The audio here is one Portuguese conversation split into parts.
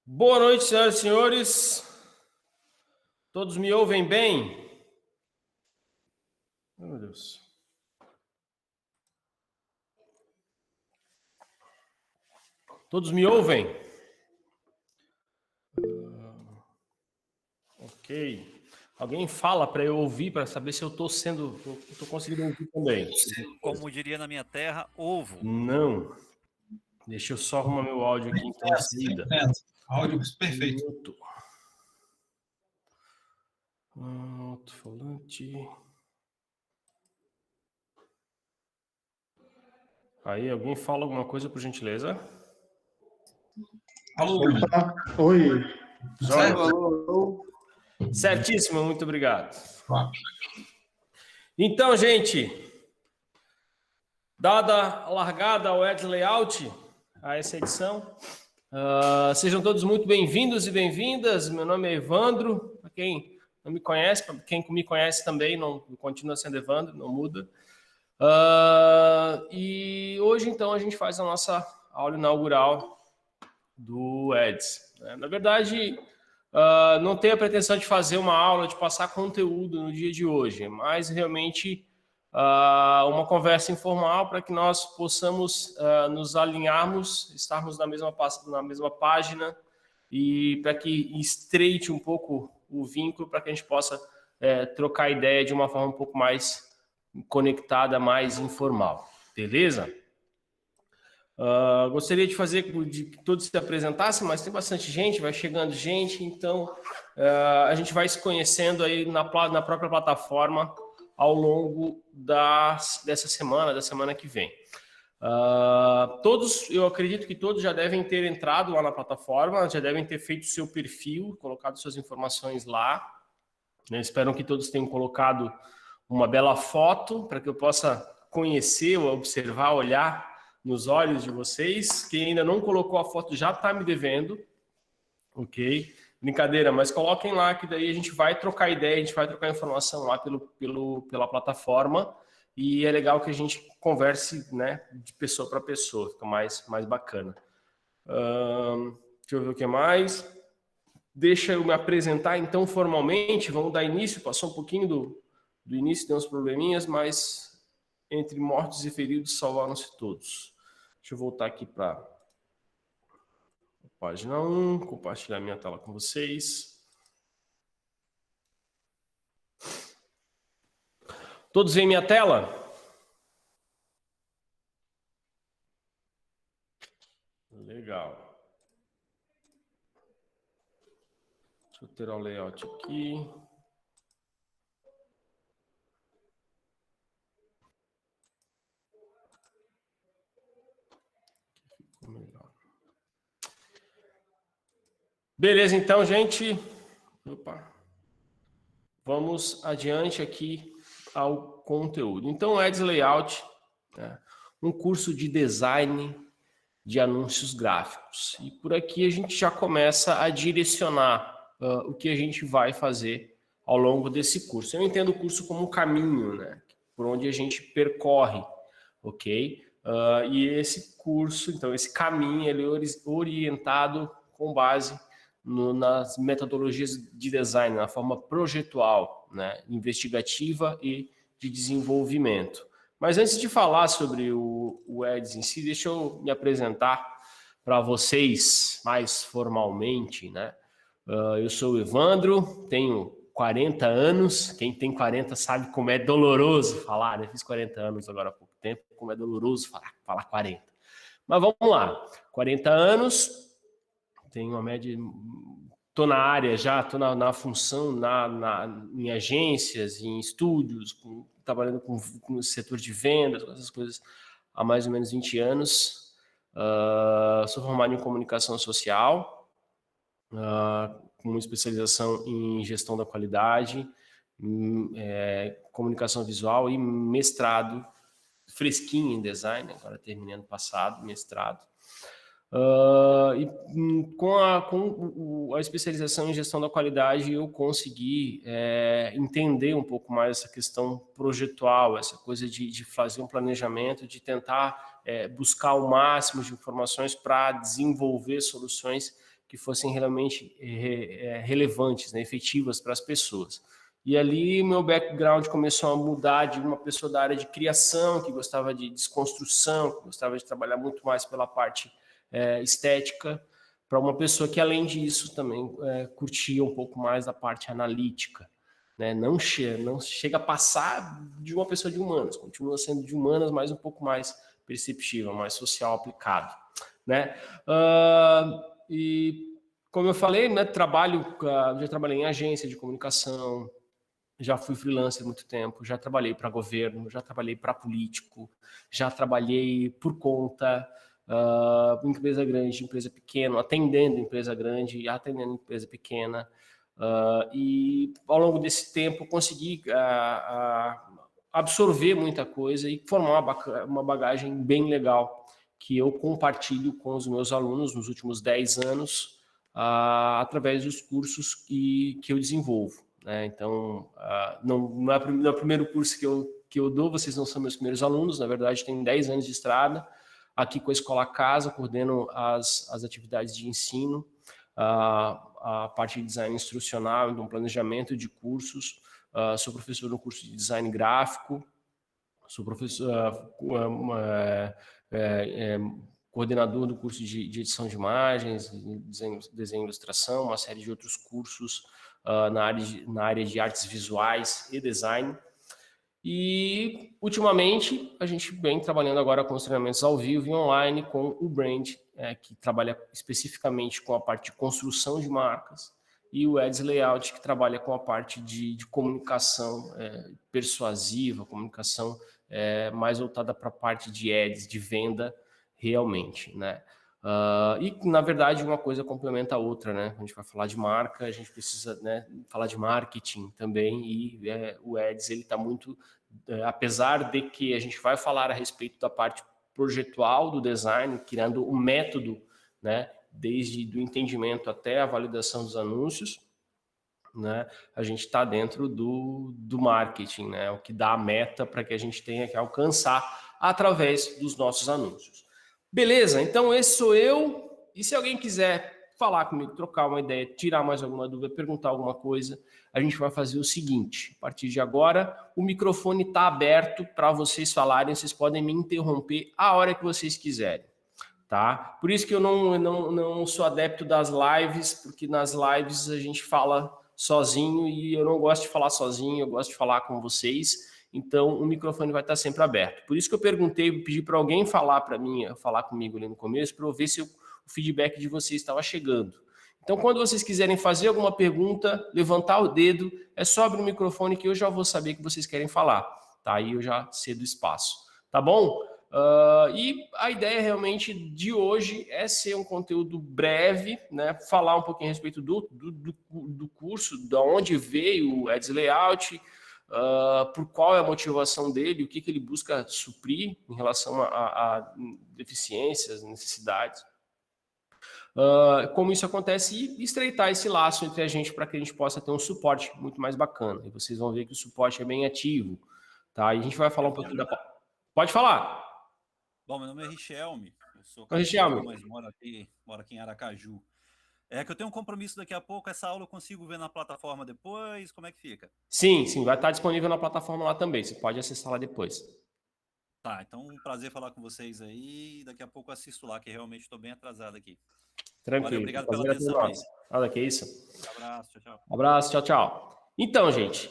Boa noite, senhoras e senhores. Todos me ouvem bem? Oh, meu Deus. Todos me ouvem? Ok. Alguém fala para eu ouvir, para saber se eu estou conseguindo ouvir também. Como diria na minha terra, ovo. Não. Deixa eu só arrumar meu áudio aqui, então, em seguida. Áudio perfeito. Alto-falante. Aí, alguém fala alguma coisa, por gentileza? Alô, Oi. Joia. Alô. Certíssimo, muito obrigado. Então, gente, dada a largada ao Eds Layout, a essa edição, sejam todos muito bem-vindos e bem-vindas. Meu nome é Evandro, para quem não me conhece, para quem me conhece também, não continua sendo Evandro, não muda. E hoje, então, a gente faz a nossa aula inaugural do Eds. Na verdade, não tenho a pretensão de fazer uma aula, de passar conteúdo no dia de hoje, mas realmente uma conversa informal para que nós possamos nos alinharmos, estarmos na mesma página e para que estreite um pouco o vínculo, para que a gente possa trocar ideia de uma forma um pouco mais conectada, mais informal. Beleza? Gostaria de que todos se apresentassem, mas tem bastante gente, vai chegando gente, então a gente vai se conhecendo aí na própria plataforma ao longo dessa semana, da semana que vem. Eu acredito que todos já devem ter entrado lá na plataforma, já devem ter feito seu perfil, colocado suas informações lá. Espero que todos tenham colocado uma bela foto para que eu possa conhecer, observar, olhar nos olhos de vocês. Quem ainda não colocou a foto já está me devendo, ok? Brincadeira, mas coloquem lá que daí a gente vai trocar ideia, a gente vai trocar informação lá pela plataforma e é legal que a gente converse, né, de pessoa para pessoa, fica mais bacana. Deixa eu ver o que mais. Deixa eu me apresentar então formalmente, vamos dar início, passou um pouquinho do início, deu uns probleminhas, mas entre mortos e feridos salvaram-se todos. Deixa eu voltar aqui para a página 1, compartilhar minha tela com vocês. Todos veem minha tela? Legal. Deixa eu ter o layout aqui. Melhor. Beleza, então, gente. Opa. Vamos adiante aqui ao conteúdo. Então, Eds Layout, um curso de design de anúncios gráficos. E por aqui a gente já começa a direcionar o que a gente vai fazer ao longo desse curso. Eu entendo o curso como um caminho, né, por onde a gente percorre, ok? E esse curso, então, esse caminho, ele é orientado com base nas metodologias de design, na forma projetual, né, investigativa e de desenvolvimento. Mas antes de falar sobre o Eds em si, deixa eu me apresentar para vocês mais formalmente, né? Eu sou o Evandro, tenho 40 anos. Quem tem 40 sabe como é doloroso falar, né? Fiz 40 anos agora há pouco tempo, como é doloroso falar 40. Mas vamos lá, 40 anos, tenho uma média, estou na área já, estou na função, em agências, em estúdios, trabalhando com o setor de vendas, com essas coisas há mais ou menos 20 anos. Sou formado em comunicação social, com uma especialização em gestão da qualidade, comunicação visual e mestrado fresquinho em design, agora terminei ano passado, mestrado. E com a especialização em gestão da qualidade, eu consegui entender um pouco mais essa questão projetual, essa coisa de fazer um planejamento, de tentar buscar o máximo de informações para desenvolver soluções que fossem realmente relevantes, né, efetivas para as pessoas. E ali meu background começou a mudar de uma pessoa da área de criação, que gostava de desconstrução, que gostava de trabalhar muito mais pela parte estética, para uma pessoa que, além disso, também curtia um pouco mais a parte analítica. Né? Não chega a passar de uma pessoa de humanas, continua sendo de humanas, mas um pouco mais perceptível, mais social aplicado. Né? E, como eu falei, né, já trabalhei em agência de comunicação, já fui freelancer há muito tempo, já trabalhei para governo, já trabalhei para político, já trabalhei por conta, empresa grande, empresa pequena, atendendo empresa grande e atendendo empresa pequena. E ao longo desse tempo consegui absorver muita coisa e formar uma bagagem bem legal que eu compartilho com os meus alunos nos últimos 10 anos através dos cursos que eu desenvolvo. Né? Então, não é o primeiro curso que eu dou, vocês não são meus primeiros alunos, na verdade, tenho 10 anos de estrada, aqui com a Escola Casa, coordeno as atividades de ensino, a parte de design instrucional, então planejamento de cursos, sou professor no curso de design gráfico, sou professor, coordenador do curso de edição de imagens, desenho e ilustração, uma série de outros cursos na área de artes visuais e design. E, ultimamente, a gente vem trabalhando agora com os treinamentos ao vivo e online com o Brand, que trabalha especificamente com a parte de construção de marcas, e o Eds Layout, que trabalha com a parte de comunicação persuasiva, comunicação mais voltada para a parte de ads, de venda, realmente, né? E, na verdade, uma coisa complementa a outra, né? A gente vai falar de marca, a gente precisa, né, falar de marketing também, e o Eds, ele está muito... apesar de que a gente vai falar a respeito da parte projetual do design, criando um método, né, desde do entendimento até a validação dos anúncios, né, a gente está dentro do marketing, né, o que dá a meta para que a gente tenha que alcançar através dos nossos anúncios. Beleza, então esse sou eu, e se alguém quiser falar comigo, trocar uma ideia, tirar mais alguma dúvida, perguntar alguma coisa, a gente vai fazer o seguinte: a partir de agora, o microfone está aberto para vocês falarem, vocês podem me interromper a hora que vocês quiserem, tá? Por isso que eu não sou adepto das lives, porque nas lives a gente fala sozinho e eu não gosto de falar sozinho, eu gosto de falar com vocês. Então, o microfone vai estar sempre aberto. Por isso que eu pedi para alguém falar comigo ali no começo, para eu ver se o feedback de vocês estava chegando. Então, quando vocês quiserem fazer alguma pergunta, levantar o dedo, é só abrir o microfone que eu já vou saber que vocês querem falar, tá? Aí eu já cedo espaço, tá bom? E a ideia realmente de hoje é ser um conteúdo breve, né? Falar um pouquinho a respeito do curso, de onde veio o Eds Layout, por qual é a motivação dele, o que ele busca suprir em relação a deficiências, necessidades, como isso acontece, e estreitar esse laço entre a gente para que a gente possa ter um suporte muito mais bacana. E vocês vão ver que o suporte é bem ativo, tá? E a gente vai falar um pouquinho da... Pode falar. Bom, meu nome é Richelme, eu sou Richelme, mas moro aqui em Aracaju. É que eu tenho um compromisso daqui a pouco, essa aula eu consigo ver na plataforma depois, como é que fica? Sim, sim, vai estar disponível na plataforma lá também, você pode acessar lá depois. Tá, então um prazer falar com vocês aí, daqui a pouco eu assisto lá, que realmente estou bem atrasado aqui. Valeu, Tranquilo, obrigado pela prazer é todo atenção aí. nosso. Nada que isso. Abraço, tchau, tchau. Abraço, tchau, tchau. Então, gente,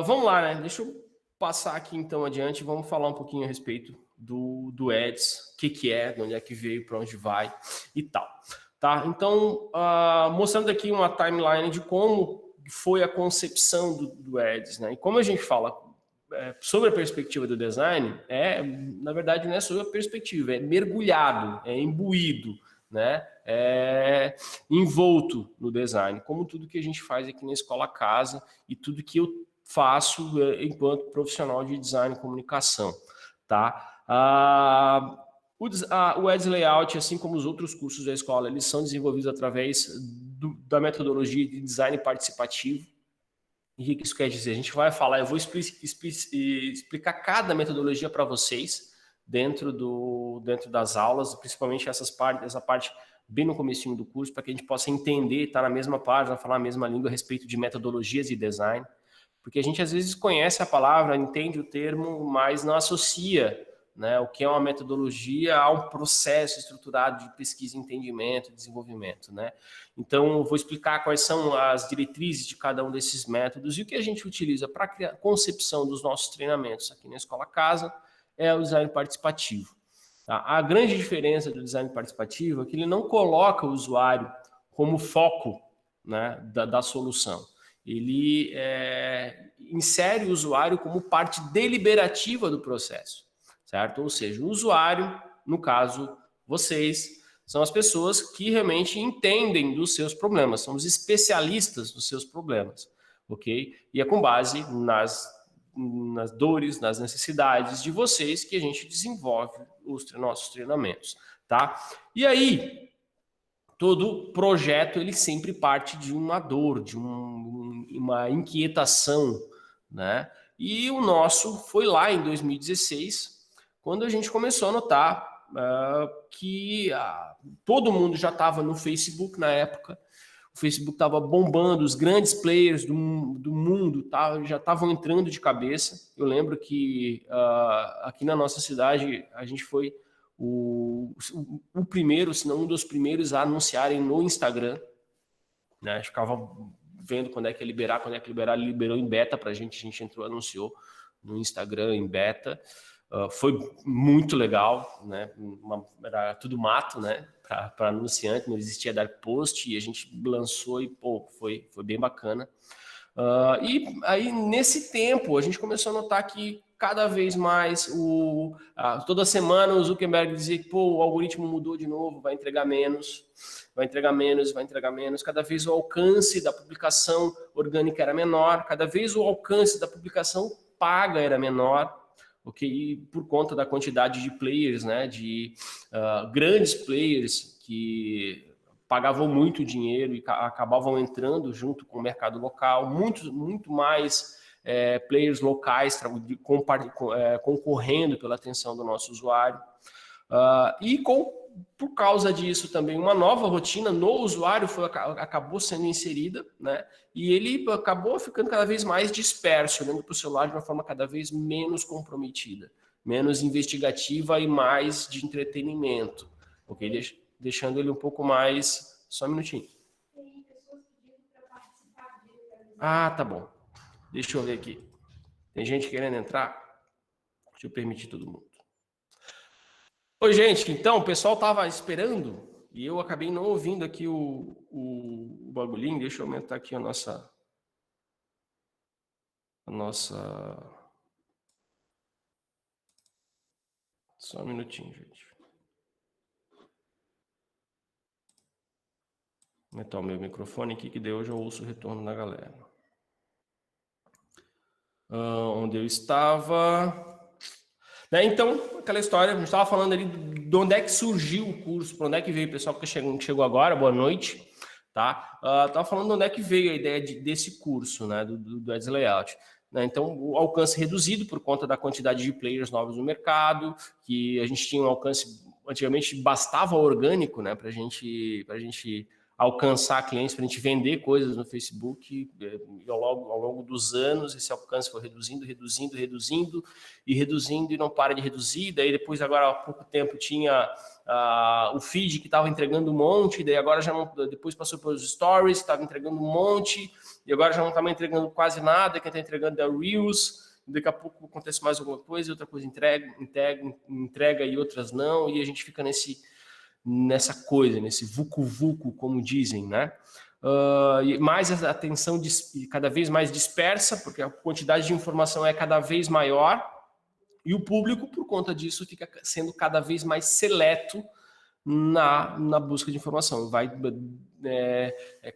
vamos lá, né? Deixa eu passar aqui então adiante, vamos falar um pouquinho a respeito do Ads, o que é, de onde é que veio, para onde vai e tal. Tá? Então, mostrando aqui uma timeline de como foi a concepção do Ads, né? E como a gente fala sobre a perspectiva do design, na verdade, não é sobre a perspectiva, é mergulhado, é imbuído, né? É envolto no design, como tudo que a gente faz aqui na Escola Casa e tudo que eu faço enquanto profissional de design e comunicação, tá? O Ads Layout, assim como os outros cursos da escola, eles são desenvolvidos através da metodologia de design participativo. E o que isso quer dizer? A gente vai falar, eu vou explicar cada metodologia para vocês dentro das aulas, principalmente essa parte bem no comecinho do curso, para que a gente possa entender, estar na mesma página, falar a mesma língua a respeito de metodologias e design. Porque a gente às vezes conhece a palavra, entende o termo, mas não associa, né, o que é uma metodologia a um processo estruturado de pesquisa, entendimento, desenvolvimento, né? Então, eu vou explicar quais são as diretrizes de cada um desses métodos e o que a gente utiliza para a concepção dos nossos treinamentos aqui na Escola Casa é o design participativo. Tá? A grande diferença do design participativo é que ele não coloca o usuário como foco, né, da solução. Ele insere o usuário como parte deliberativa do processo. Certo? Ou seja, o usuário, no caso, vocês, são as pessoas que realmente entendem dos seus problemas, são os especialistas dos seus problemas, ok? E é com base nas dores, nas necessidades de vocês que a gente desenvolve os nossos treinamentos, tá? E aí, todo projeto, ele sempre parte de uma dor, de uma inquietação, né? E o nosso foi lá em 2016, quando a gente começou a notar que todo mundo já estava no Facebook na época, o Facebook estava bombando, os grandes players do mundo já estavam entrando de cabeça. Eu lembro que aqui na nossa cidade a gente foi o primeiro, se não um dos primeiros a anunciarem no Instagram, né? A gente ficava vendo quando é que ia liberar, ele liberou em beta para a gente entrou, anunciou no Instagram em beta. Foi muito legal, né? Era tudo mato, né? Para anunciante, não existia dark post e a gente lançou e pô, foi bem bacana. E aí nesse tempo a gente começou a notar que cada vez mais toda semana o Zuckerberg dizia que pô, o algoritmo mudou de novo, vai entregar menos. Cada vez o alcance da publicação orgânica era menor, cada vez o alcance da publicação paga era menor. Okay? E por conta da quantidade de players, né, de grandes players que pagavam muito dinheiro e acabavam entrando junto com o mercado local, muito mais players locais concorrendo pela atenção do nosso usuário. Por causa disso também, uma nova rotina no usuário acabou sendo inserida, né? E ele acabou ficando cada vez mais disperso, olhando para o celular de uma forma cada vez menos comprometida, menos investigativa e mais de entretenimento, ok? Deixando ele um pouco mais... Só um minutinho. Tem pessoas pedindo para participar dele. Tá bom. Deixa eu ver aqui. Tem gente querendo entrar? Deixa eu permitir todo mundo. Oi, gente, então, o pessoal estava esperando e eu acabei não ouvindo aqui o bagulhinho. Deixa eu aumentar aqui a nossa... Só um minutinho, gente. Vou aumentar o meu microfone aqui, que daí hoje eu ouço o retorno da galera. Onde eu estava... Então, aquela história, a gente estava falando ali de onde é que surgiu o curso, para onde é que veio o pessoal que chegou agora, boa noite, tá? Estava falando de onde é que veio a ideia desse curso, né, do Ads Layout. Né? Então, o alcance reduzido por conta da quantidade de players novos no mercado, que a gente tinha um alcance, antigamente bastava orgânico, né, para a gente alcançar clientes, para a gente vender coisas no Facebook, e ao longo dos anos esse alcance foi reduzindo e não para de reduzir. Daí depois, agora há pouco tempo, tinha o feed que estava entregando um monte, daí agora já não, depois passou pelos stories, estava entregando um monte, e agora já não está mais entregando quase nada, quem está entregando é o Reels. Daqui a pouco acontece mais alguma coisa, outra coisa entrega e outras não, e a gente fica nessa coisa, nesse vucu-vucu, como dizem, né? E mais a atenção cada vez mais dispersa, porque a quantidade de informação é cada vez maior, e o público, por conta disso, fica sendo cada vez mais seleto na busca de informação. Vai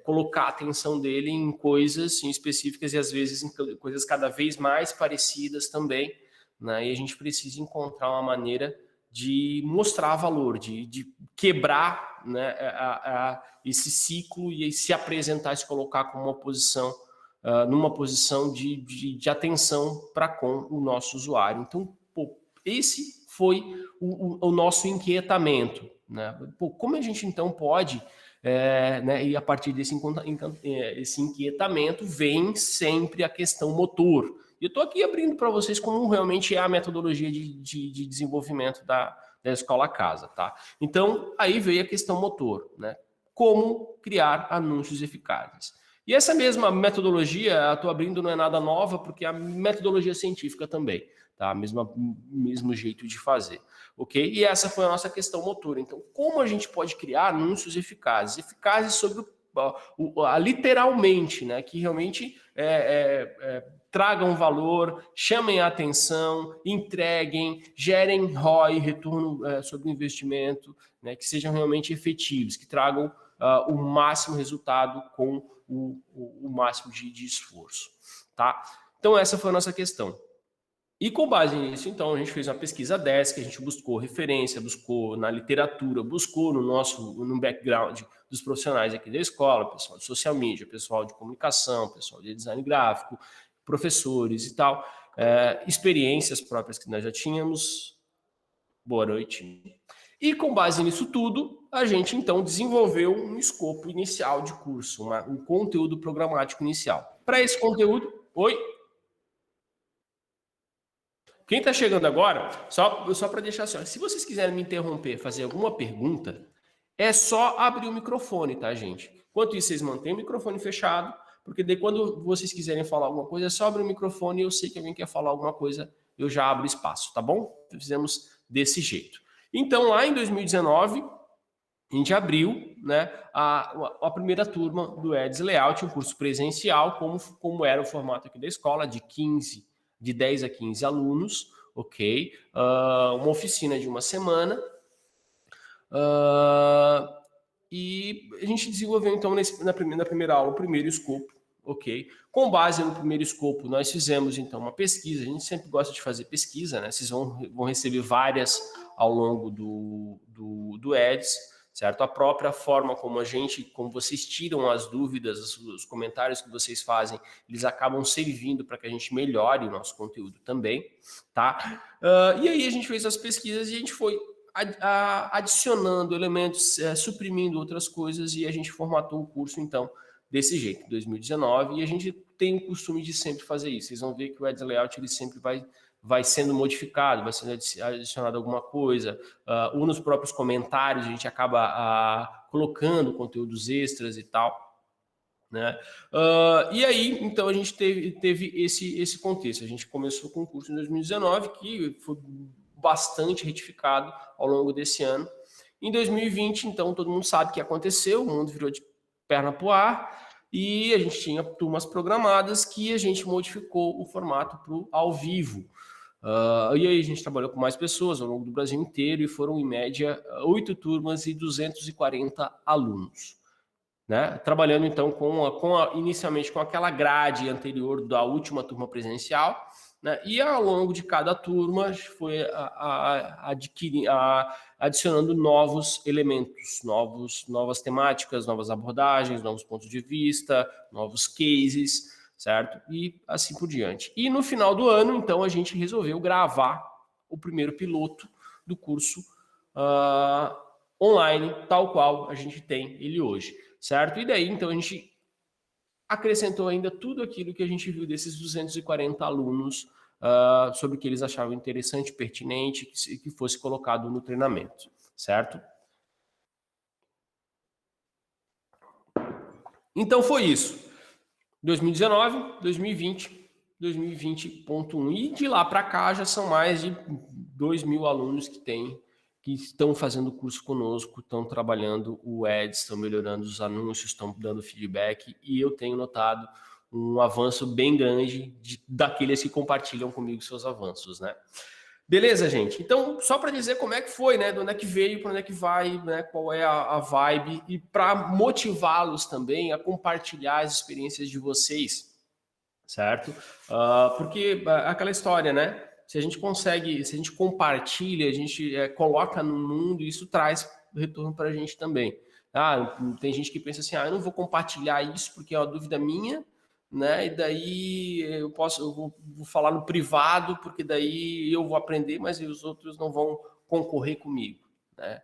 colocar a atenção dele em coisas específicas e, às vezes, em coisas cada vez mais parecidas também, né? E a gente precisa encontrar uma maneira de mostrar valor, de quebrar, né, esse ciclo e se apresentar, se colocar como numa posição de atenção para com o nosso usuário. Então, esse foi o nosso inquietamento, né? Como a gente então pode, né, e a partir desse esse inquietamento vem sempre a questão motor. E eu estou aqui abrindo para vocês como realmente é a metodologia de desenvolvimento da Escola Casa, tá? Então, aí veio a questão motor, né? Como criar anúncios eficazes. E essa mesma metodologia, estou abrindo, não é nada nova, porque é a metodologia científica também, tá? Mesmo jeito de fazer, ok? E essa foi a nossa questão motor. Então, como a gente pode criar anúncios eficazes? Eficazes sobre literalmente, né? Que realmente tragam valor, chamem a atenção, entreguem, gerem ROI, retorno sobre o investimento, né? Que sejam realmente efetivos, que tragam o máximo resultado com o máximo de esforço, tá? Então, essa foi a nossa questão. E com base nisso, então, a gente fez uma pesquisa que a gente buscou referência, buscou na literatura, buscou no background dos profissionais aqui da escola, pessoal de social media, pessoal de comunicação, pessoal de design gráfico, professores e tal, experiências próprias que nós já tínhamos. Boa noite. E com base nisso tudo, a gente então desenvolveu um escopo inicial de curso, um conteúdo programático inicial. Para esse conteúdo, quem está chegando agora, só para deixar assim, se vocês quiserem me interromper, fazer alguma pergunta, é só abrir o microfone, tá, gente? Enquanto isso, vocês mantêm o microfone fechado, porque daí quando vocês quiserem falar alguma coisa, é só abrir o microfone e eu sei que alguém quer falar alguma coisa, eu já abro espaço, tá bom? Fizemos desse jeito. Então, lá em 2019, a gente abriu, né, a primeira turma do Eds Layout, um curso presencial, como era o formato aqui da escola, de 10 a 15 alunos, ok? Uma oficina de uma semana. E a gente desenvolveu, então, na primeira aula, o primeiro escopo, ok? Com base no primeiro escopo, nós fizemos, então, uma pesquisa. A gente sempre gosta de fazer pesquisa, né? Vocês vão receber várias ao longo do Eds, certo? A própria forma como vocês tiram as dúvidas, os comentários que vocês fazem, eles acabam servindo para que a gente melhore o nosso conteúdo também, tá? E aí a gente fez as pesquisas e a gente foi adicionando elementos, suprimindo outras coisas, e a gente formatou o curso, então, desse jeito, 2019, e a gente tem o costume de sempre fazer isso. Vocês vão ver que o Eds Layout, ele sempre vai sendo modificado, vai sendo adicionado alguma coisa, ou nos próprios comentários a gente acaba colocando conteúdos extras e tal, né? E aí, então, a gente teve esse contexto. A gente começou com o curso em 2019, que foi bastante retificado ao longo desse ano. Em 2020, então, todo mundo sabe o que aconteceu, o mundo virou de perna para o ar, e a gente tinha turmas programadas que a gente modificou o formato para o ao vivo. E aí a gente trabalhou com mais pessoas ao longo do Brasil inteiro e foram, em média, 8 turmas e 240 alunos, né? Trabalhando, então, inicialmente com aquela grade anterior da última turma presencial, né? E ao longo de cada turma foi adicionando novos elementos, novas temáticas, novas abordagens, novos pontos de vista, novos cases, certo? E assim por diante. E no final do ano, então, a gente resolveu gravar o primeiro piloto do curso online, tal qual a gente tem ele hoje. certo? E daí, então, a gente acrescentou ainda tudo aquilo que a gente viu desses 240 alunos sobre o que eles achavam interessante, pertinente, que fosse colocado no treinamento, certo? Então foi isso. 2019, 2020, 2020.1. E de lá para cá já são mais de 2.000 alunos que estão fazendo curso conosco, estão trabalhando o Ads, estão melhorando os anúncios, estão dando feedback, e eu tenho notado um avanço bem grande daqueles que compartilham comigo seus avanços, né? Beleza, gente? Então, só para dizer como é que foi, né? De onde é que veio, para onde é que vai, né? Qual é a vibe, e para motivá-los também a compartilhar as experiências de vocês, certo? Porque aquela história, né? Se a gente consegue, se a gente compartilha, a gente coloca no mundo, isso traz retorno para a gente também. Tem gente que pensa assim, eu não vou compartilhar isso porque é uma dúvida minha, né? E daí eu vou falar no privado, porque daí eu vou aprender, mas os outros não vão concorrer comigo, né?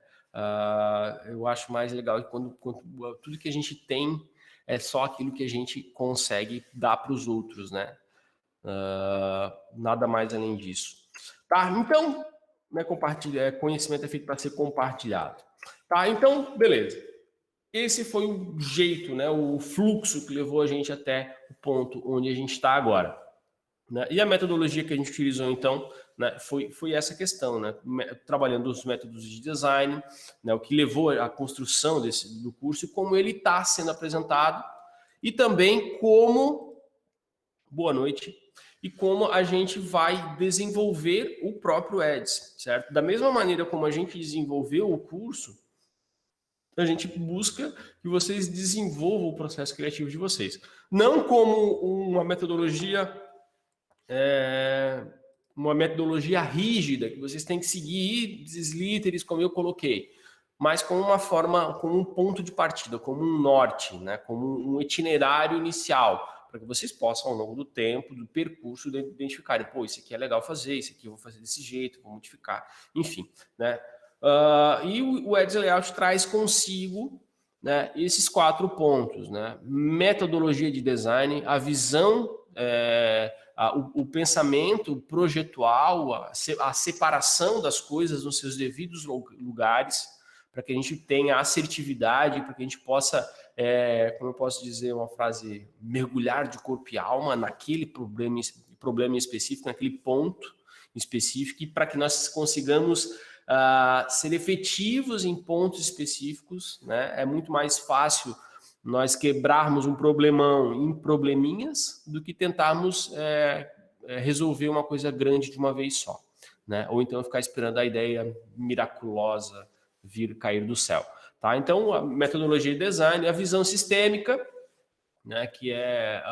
Eu acho mais legal quando tudo que a gente tem é só aquilo que a gente consegue dar para os outros, né? Nada mais além disso. Tá? Então, né, conhecimento é feito para ser compartilhado. Tá? Então, beleza. Esse foi o jeito, né, o fluxo que levou a gente até o ponto onde a gente está agora, né? E a metodologia que a gente utilizou, então, né, foi essa questão, né? Trabalhando os métodos de design, né, o que levou à construção do curso e como ele está sendo apresentado, e também como... Boa noite. E como a gente vai desenvolver o próprio Ads, certo? Da mesma maneira como a gente desenvolveu o curso, a gente busca que vocês desenvolvam o processo criativo de vocês. Não como uma metodologia rígida, que vocês têm que seguir deslíteres, como eu coloquei, mas como uma forma, como um ponto de partida, como um norte, né? Como um itinerário inicial, para que vocês possam, ao longo do tempo, do percurso, identificarem, pô, isso aqui é legal fazer, isso aqui eu vou fazer desse jeito, vou modificar, enfim, né? E o Ads Layout traz consigo, né, esses 4 pontos, né? Metodologia de design, a visão, o pensamento projetual, a separação das coisas nos seus devidos lugares, para que a gente tenha assertividade, para que a gente possa, como eu posso dizer uma frase, mergulhar de corpo e alma naquele problema específico, naquele ponto específico, e para que nós consigamos ser efetivos em pontos específicos, né? É muito mais fácil nós quebrarmos um problemão em probleminhas do que tentarmos resolver uma coisa grande de uma vez só, né? Ou então ficar esperando a ideia miraculosa vir cair do céu, tá? Então, a metodologia de design, a visão sistêmica, né, que é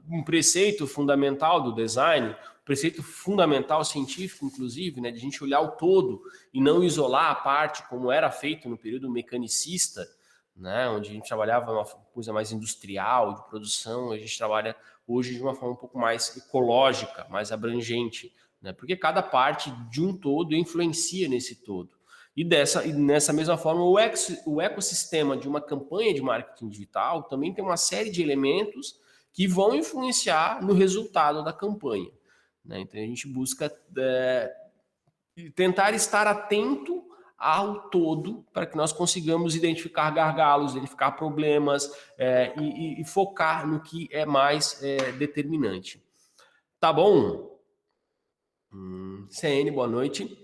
um preceito fundamental do design, preceito fundamental científico, inclusive, né, de a gente olhar o todo e não isolar a parte, como era feito no período mecanicista, né, onde a gente trabalhava uma coisa mais industrial, de produção. A gente trabalha hoje de uma forma um pouco mais ecológica, mais abrangente, né, porque cada parte de um todo influencia nesse todo. E nessa mesma forma, o ecossistema de uma campanha de marketing digital também tem uma série de elementos que vão influenciar no resultado da campanha, né? Então, a gente busca tentar estar atento ao todo para que nós consigamos identificar gargalos, identificar problemas e focar no que é mais determinante. Tá bom? CN, boa noite.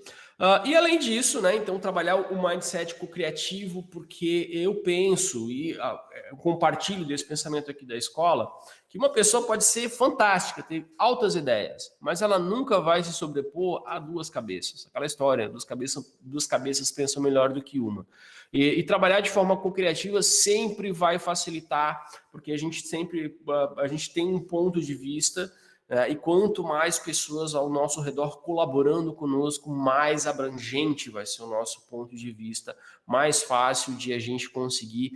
E além disso, né, então trabalhar o mindset co-criativo, porque eu penso e eu compartilho desse pensamento aqui da escola, que uma pessoa pode ser fantástica, ter altas ideias, mas ela nunca vai se sobrepor a 2 cabeças. Aquela história, 2 cabeças pensam melhor do que uma. E trabalhar de forma co-criativa sempre vai facilitar, porque a gente tem um ponto de vista. E quanto mais pessoas ao nosso redor colaborando conosco, mais abrangente vai ser o nosso ponto de vista, mais fácil de a gente conseguir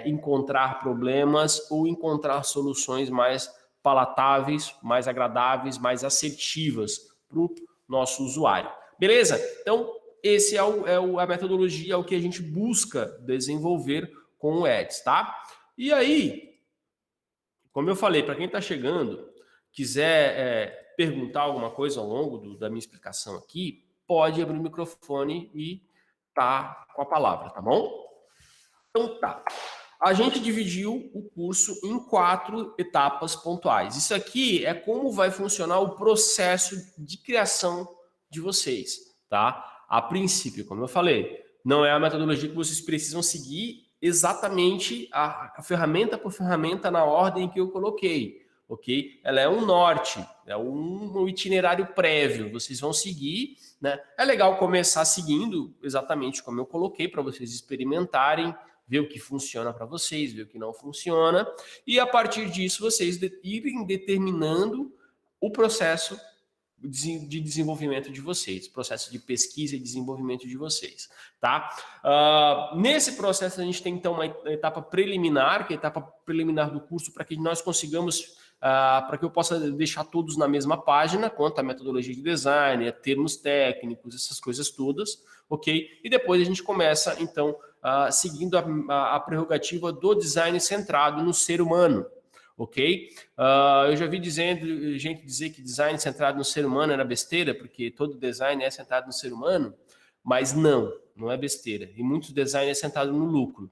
encontrar problemas ou encontrar soluções mais palatáveis, mais agradáveis, mais assertivas para o nosso usuário. Beleza? Então, esse a metodologia, é o que a gente busca desenvolver com o Ads, tá? E aí, como eu falei, para quem está chegando, quiser perguntar alguma coisa ao longo da minha explicação aqui, pode abrir o microfone e tá com a palavra, tá bom? Então tá. A gente dividiu o curso em 4 etapas pontuais. Isso aqui é como vai funcionar o processo de criação de vocês, tá? A princípio, como eu falei, não é a metodologia que vocês precisam seguir exatamente a ferramenta por ferramenta na ordem que eu coloquei, ok? Ela é um norte, é um itinerário prévio, vocês vão seguir, né? É legal começar seguindo exatamente como eu coloquei para vocês experimentarem, ver o que funciona para vocês, ver o que não funciona, e a partir disso vocês irem determinando o processo de desenvolvimento de vocês, processo de pesquisa e desenvolvimento de vocês, tá? Nesse processo a gente tem então uma etapa preliminar, que é a etapa preliminar do curso, para que nós consigamos, para que eu possa deixar todos na mesma página, quanto à metodologia de design, a termos técnicos, essas coisas todas, ok? E depois a gente começa então seguindo a prerrogativa do design centrado no ser humano. Ok? Eu já vi gente dizer que design centrado no ser humano era besteira, porque todo design é centrado no ser humano, mas não é besteira. E muito design é centrado no lucro,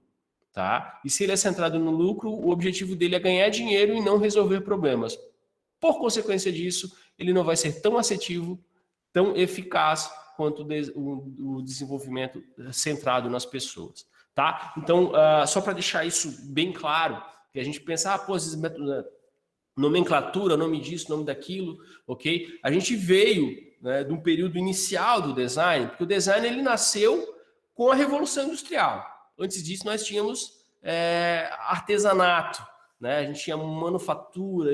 tá? E se ele é centrado no lucro, o objetivo dele é ganhar dinheiro e não resolver problemas. Por consequência disso, ele não vai ser tão assertivo, tão eficaz quanto o desenvolvimento centrado nas pessoas, tá? Então, só para deixar isso bem claro, que a gente pensa, pô, às vezes nomenclatura, nome disso, nome daquilo, ok? A gente veio, né, de um período inicial do design, porque o design ele nasceu com a Revolução Industrial. Antes disso, nós tínhamos artesanato, né? A gente tinha manufatura,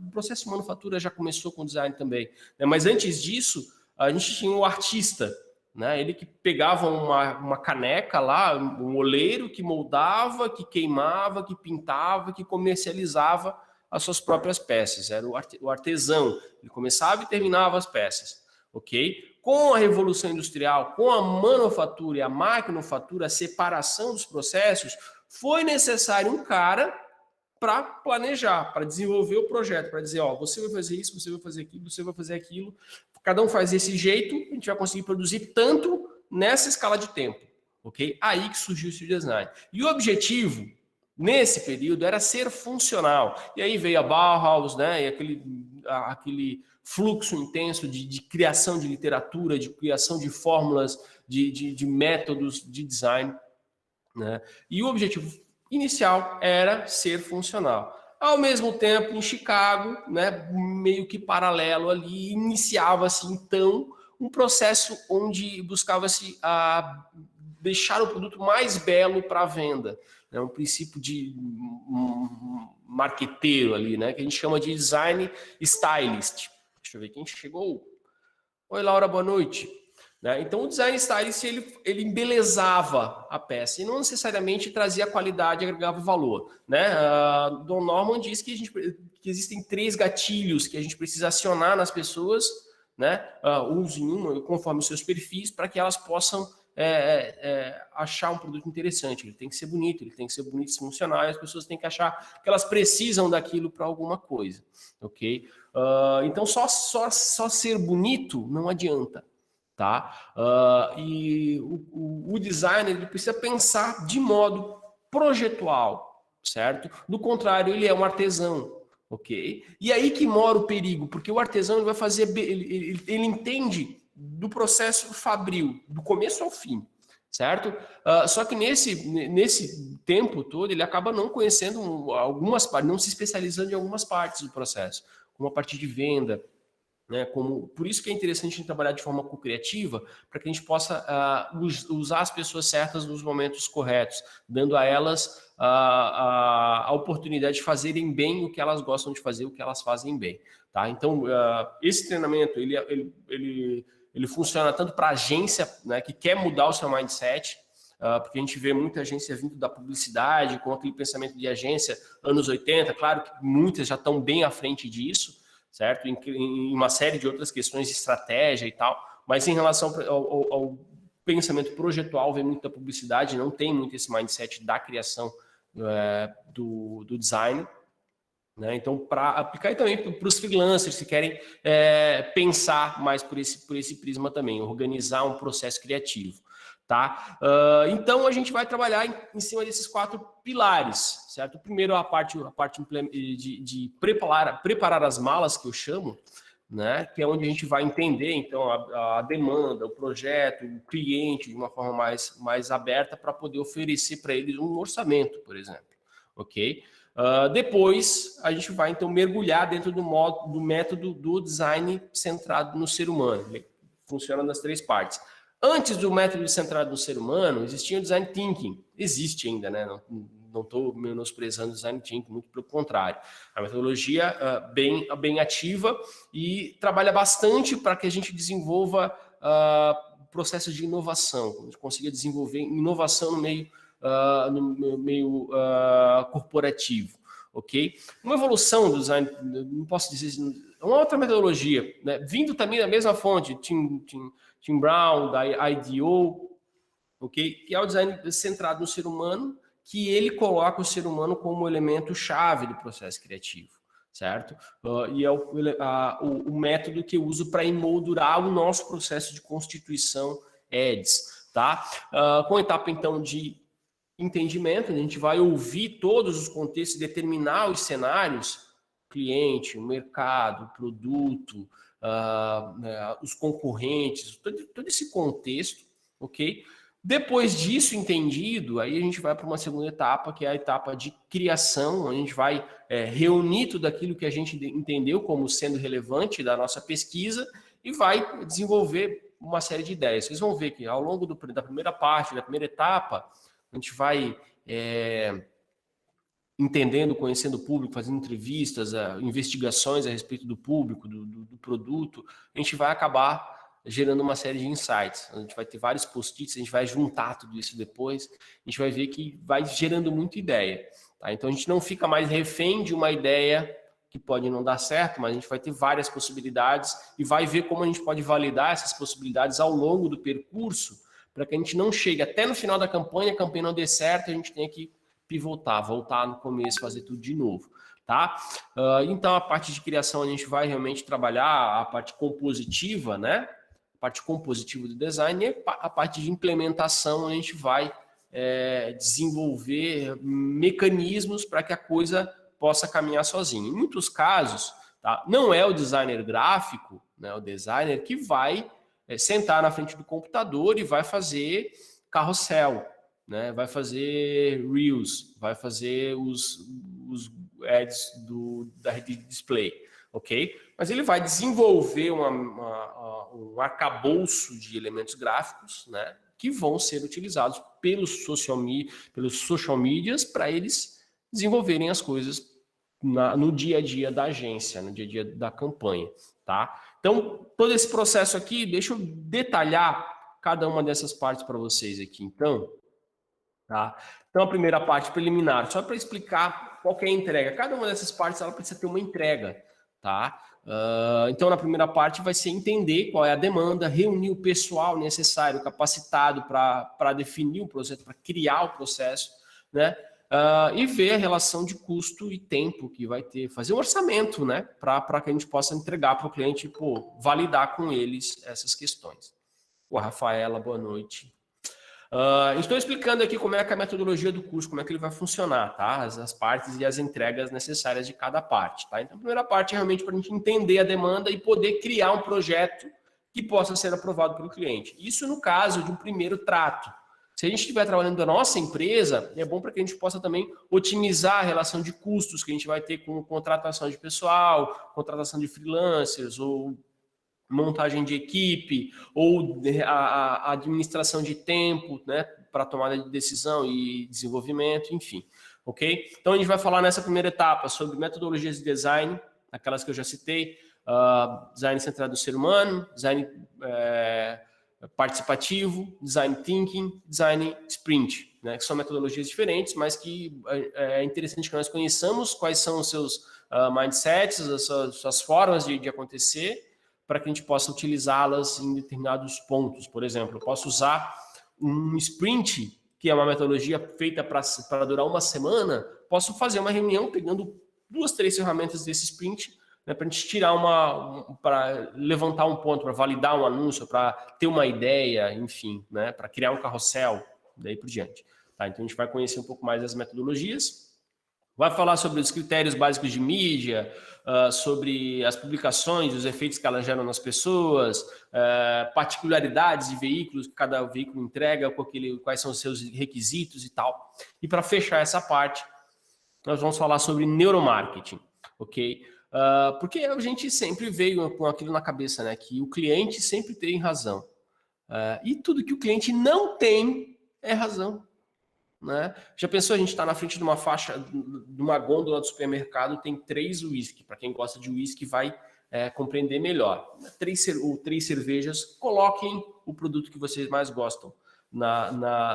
o processo de manufatura já começou com o design também, né? Mas antes disso, a gente tinha o artista, né? Ele que pegava uma caneca lá, um oleiro que moldava, que queimava, que pintava, que comercializava as suas próprias peças. Era o artesão. Ele começava e terminava as peças, ok? Com a Revolução Industrial, com a manufatura e a maquinofatura, a separação dos processos, foi necessário um cara para planejar, para desenvolver o projeto, para dizer, ó, você vai fazer isso, você vai fazer aquilo, você vai fazer aquilo. Cada um faz desse jeito, a gente vai conseguir produzir tanto nessa escala de tempo, ok? Aí que surgiu o design. E o objetivo, nesse período, era ser funcional. E aí veio a Bauhaus, né? E aquele fluxo intenso de criação de literatura, de criação de fórmulas, de métodos de design, né? E o objetivo inicial era ser funcional. Ao mesmo tempo, em Chicago, né, meio que paralelo ali, iniciava-se então um processo onde buscava-se deixar o produto mais belo para a venda. É um princípio de marqueteiro ali, né, que a gente chama de design stylist. Deixa eu ver quem chegou. Oi, Laura, boa noite. Então, o design stylist, ele embelezava a peça e não necessariamente trazia qualidade, agregava valor, né? Don Norman diz que existem 3 gatilhos que a gente precisa acionar nas pessoas, né? Uns em um, conforme os seus perfis, para que elas possam achar um produto interessante. Ele tem que ser bonito e funcional, e as pessoas têm que achar que elas precisam daquilo para alguma coisa, ok? Então, só ser bonito não adianta. Tá? E o designer ele precisa pensar de modo projetual, certo? Do contrário, ele é um artesão, ok? E aí que mora o perigo, porque o artesão ele vai fazer, ele entende do processo fabril, do começo ao fim, certo? Só que nesse tempo todo ele acaba não conhecendo algumas partes, não se especializando em algumas partes do processo, como a parte de venda, né, por isso que é interessante a gente trabalhar de forma co-criativa, para que a gente possa usar as pessoas certas nos momentos corretos, dando a elas a oportunidade de fazerem bem o que elas gostam de fazer, o que elas fazem bem. Tá? Então, esse treinamento ele funciona tanto para a agência, né, que quer mudar o seu mindset, porque a gente vê muita agência vindo da publicidade, com aquele pensamento de agência anos 80, claro que muitas já estão bem à frente disso, certo? Em uma série de outras questões de estratégia e tal, mas em relação ao pensamento projetual, vem muito da publicidade, não tem muito esse mindset da criação do design, né? Então, para aplicar e também para os freelancers que querem pensar mais por esse prisma também, organizar um processo criativo. Tá? Então, a gente vai trabalhar em cima desses 4 pilares, certo? Primeiro, a parte de preparar as malas, que eu chamo, né? Que é onde a gente vai entender, então, a demanda, o projeto, o cliente, de uma forma mais aberta, para poder oferecer para eles um orçamento, por exemplo, ok? Depois, a gente vai, então, mergulhar dentro do método do design centrado no ser humano. Ele funciona nas 3 partes. Antes do método centrado no ser humano, existia o design thinking. Existe ainda, né? Não estou menosprezando o design thinking, muito pelo contrário. A metodologia bem ativa e trabalha bastante para que a gente desenvolva processos de inovação, a gente consiga desenvolver inovação no meio corporativo, ok? Uma evolução do design, não posso dizer, uma outra metodologia, né? Vindo também da mesma fonte, Tim Brown, da IDEO, ok? Que é o design centrado no ser humano, que ele coloca o ser humano como elemento-chave do processo criativo, certo? E é o método que eu uso para emoldurar o nosso processo de constituição EDS, tá? Com a etapa, então, de entendimento, a gente vai ouvir todos os contextos, determinar os cenários, cliente, o mercado, o produto, os concorrentes, todo esse contexto, ok? Depois disso entendido, aí a gente vai para uma segunda etapa, que é a etapa de criação, onde a gente vai reunir tudo aquilo que a gente entendeu como sendo relevante da nossa pesquisa e vai desenvolver uma série de ideias. Vocês vão ver que ao longo da primeira parte, da primeira etapa, a gente vai entendendo, conhecendo o público, fazendo entrevistas, investigações a respeito do público, do produto, a gente vai acabar gerando uma série de insights. A gente vai ter vários post-its, a gente vai juntar tudo isso depois, a gente vai ver que vai gerando muita ideia. Tá? Então a gente não fica mais refém de uma ideia que pode não dar certo, mas a gente vai ter várias possibilidades e vai ver como a gente pode validar essas possibilidades ao longo do percurso, para que a gente não chegue até no final da campanha, a campanha não dê certo, a gente tenha que pivotar, voltar no começo, fazer tudo de novo, tá? Então, a parte de criação, a gente vai realmente trabalhar a parte compositiva, né? A parte compositiva do design e a parte de implementação, a gente vai desenvolver mecanismos para que a coisa possa caminhar sozinha. Em muitos casos, tá? Não é o designer gráfico, né? O designer que vai sentar na frente do computador e vai fazer carrossel, né? Vai fazer Reels, vai fazer os ads da rede de display, ok? Mas ele vai desenvolver um arcabouço de elementos gráficos, né? Que vão ser utilizados pelos social medias para eles desenvolverem as coisas no dia a dia da agência, no dia a dia da campanha, tá? Então, todo esse processo aqui, deixa eu detalhar cada uma dessas partes para vocês aqui, então. Tá? Então, a primeira parte preliminar, só para explicar qual que é a entrega. Cada uma dessas partes ela precisa ter uma entrega. Tá? Então, na primeira parte vai ser entender qual é a demanda, reunir o pessoal necessário, capacitado para definir o processo, para criar o processo, né? E ver a relação de custo e tempo que vai ter, fazer um orçamento, né? Para que a gente possa entregar para o cliente, validar com eles essas questões. Rafaela, boa noite. Estou explicando aqui como é que a metodologia do curso, como é que ele vai funcionar, tá? As partes e as entregas necessárias de cada parte, tá? Então, a primeira parte é realmente para a gente entender a demanda e poder criar um projeto que possa ser aprovado pelo cliente. Isso no caso de um primeiro trato. Se a gente estiver trabalhando na nossa empresa, é bom para que a gente possa também otimizar a relação de custos que a gente vai ter com contratação de pessoal, contratação de freelancers ou montagem de equipe ou a administração de tempo, né, para tomada de decisão e desenvolvimento, enfim, ok? Então a gente vai falar nessa primeira etapa sobre metodologias de design, aquelas que eu já citei, design centrado no ser humano, design participativo, design thinking, design sprint, né, que são metodologias diferentes, mas que é interessante que nós conheçamos quais são os seus mindsets, as suas formas de acontecer, para que a gente possa utilizá-las em determinados pontos. Por exemplo, eu posso usar um sprint que é uma metodologia feita para durar uma semana, posso fazer uma reunião pegando 2, 3 ferramentas desse sprint, né, para a gente tirar para levantar um ponto, para validar um anúncio, para ter uma ideia, enfim, né, para criar um carrossel, daí por diante. Tá? Então a gente vai conhecer um pouco mais as metodologias, vai falar sobre os critérios básicos de mídia, sobre as publicações, os efeitos que elas geram nas pessoas, particularidades de veículos que cada veículo entrega, quais são os seus requisitos e tal. E para fechar essa parte, nós vamos falar sobre neuromarketing, ok? Porque a gente sempre veio com aquilo na cabeça, né? Que o cliente sempre tem razão. E tudo que o cliente não tem é razão. Né? Já pensou, a gente está na frente de uma faixa, de uma gôndola do supermercado, tem 3 uísque. Para quem gosta de uísque vai compreender melhor. 3 cervejas, coloquem o produto que vocês mais gostam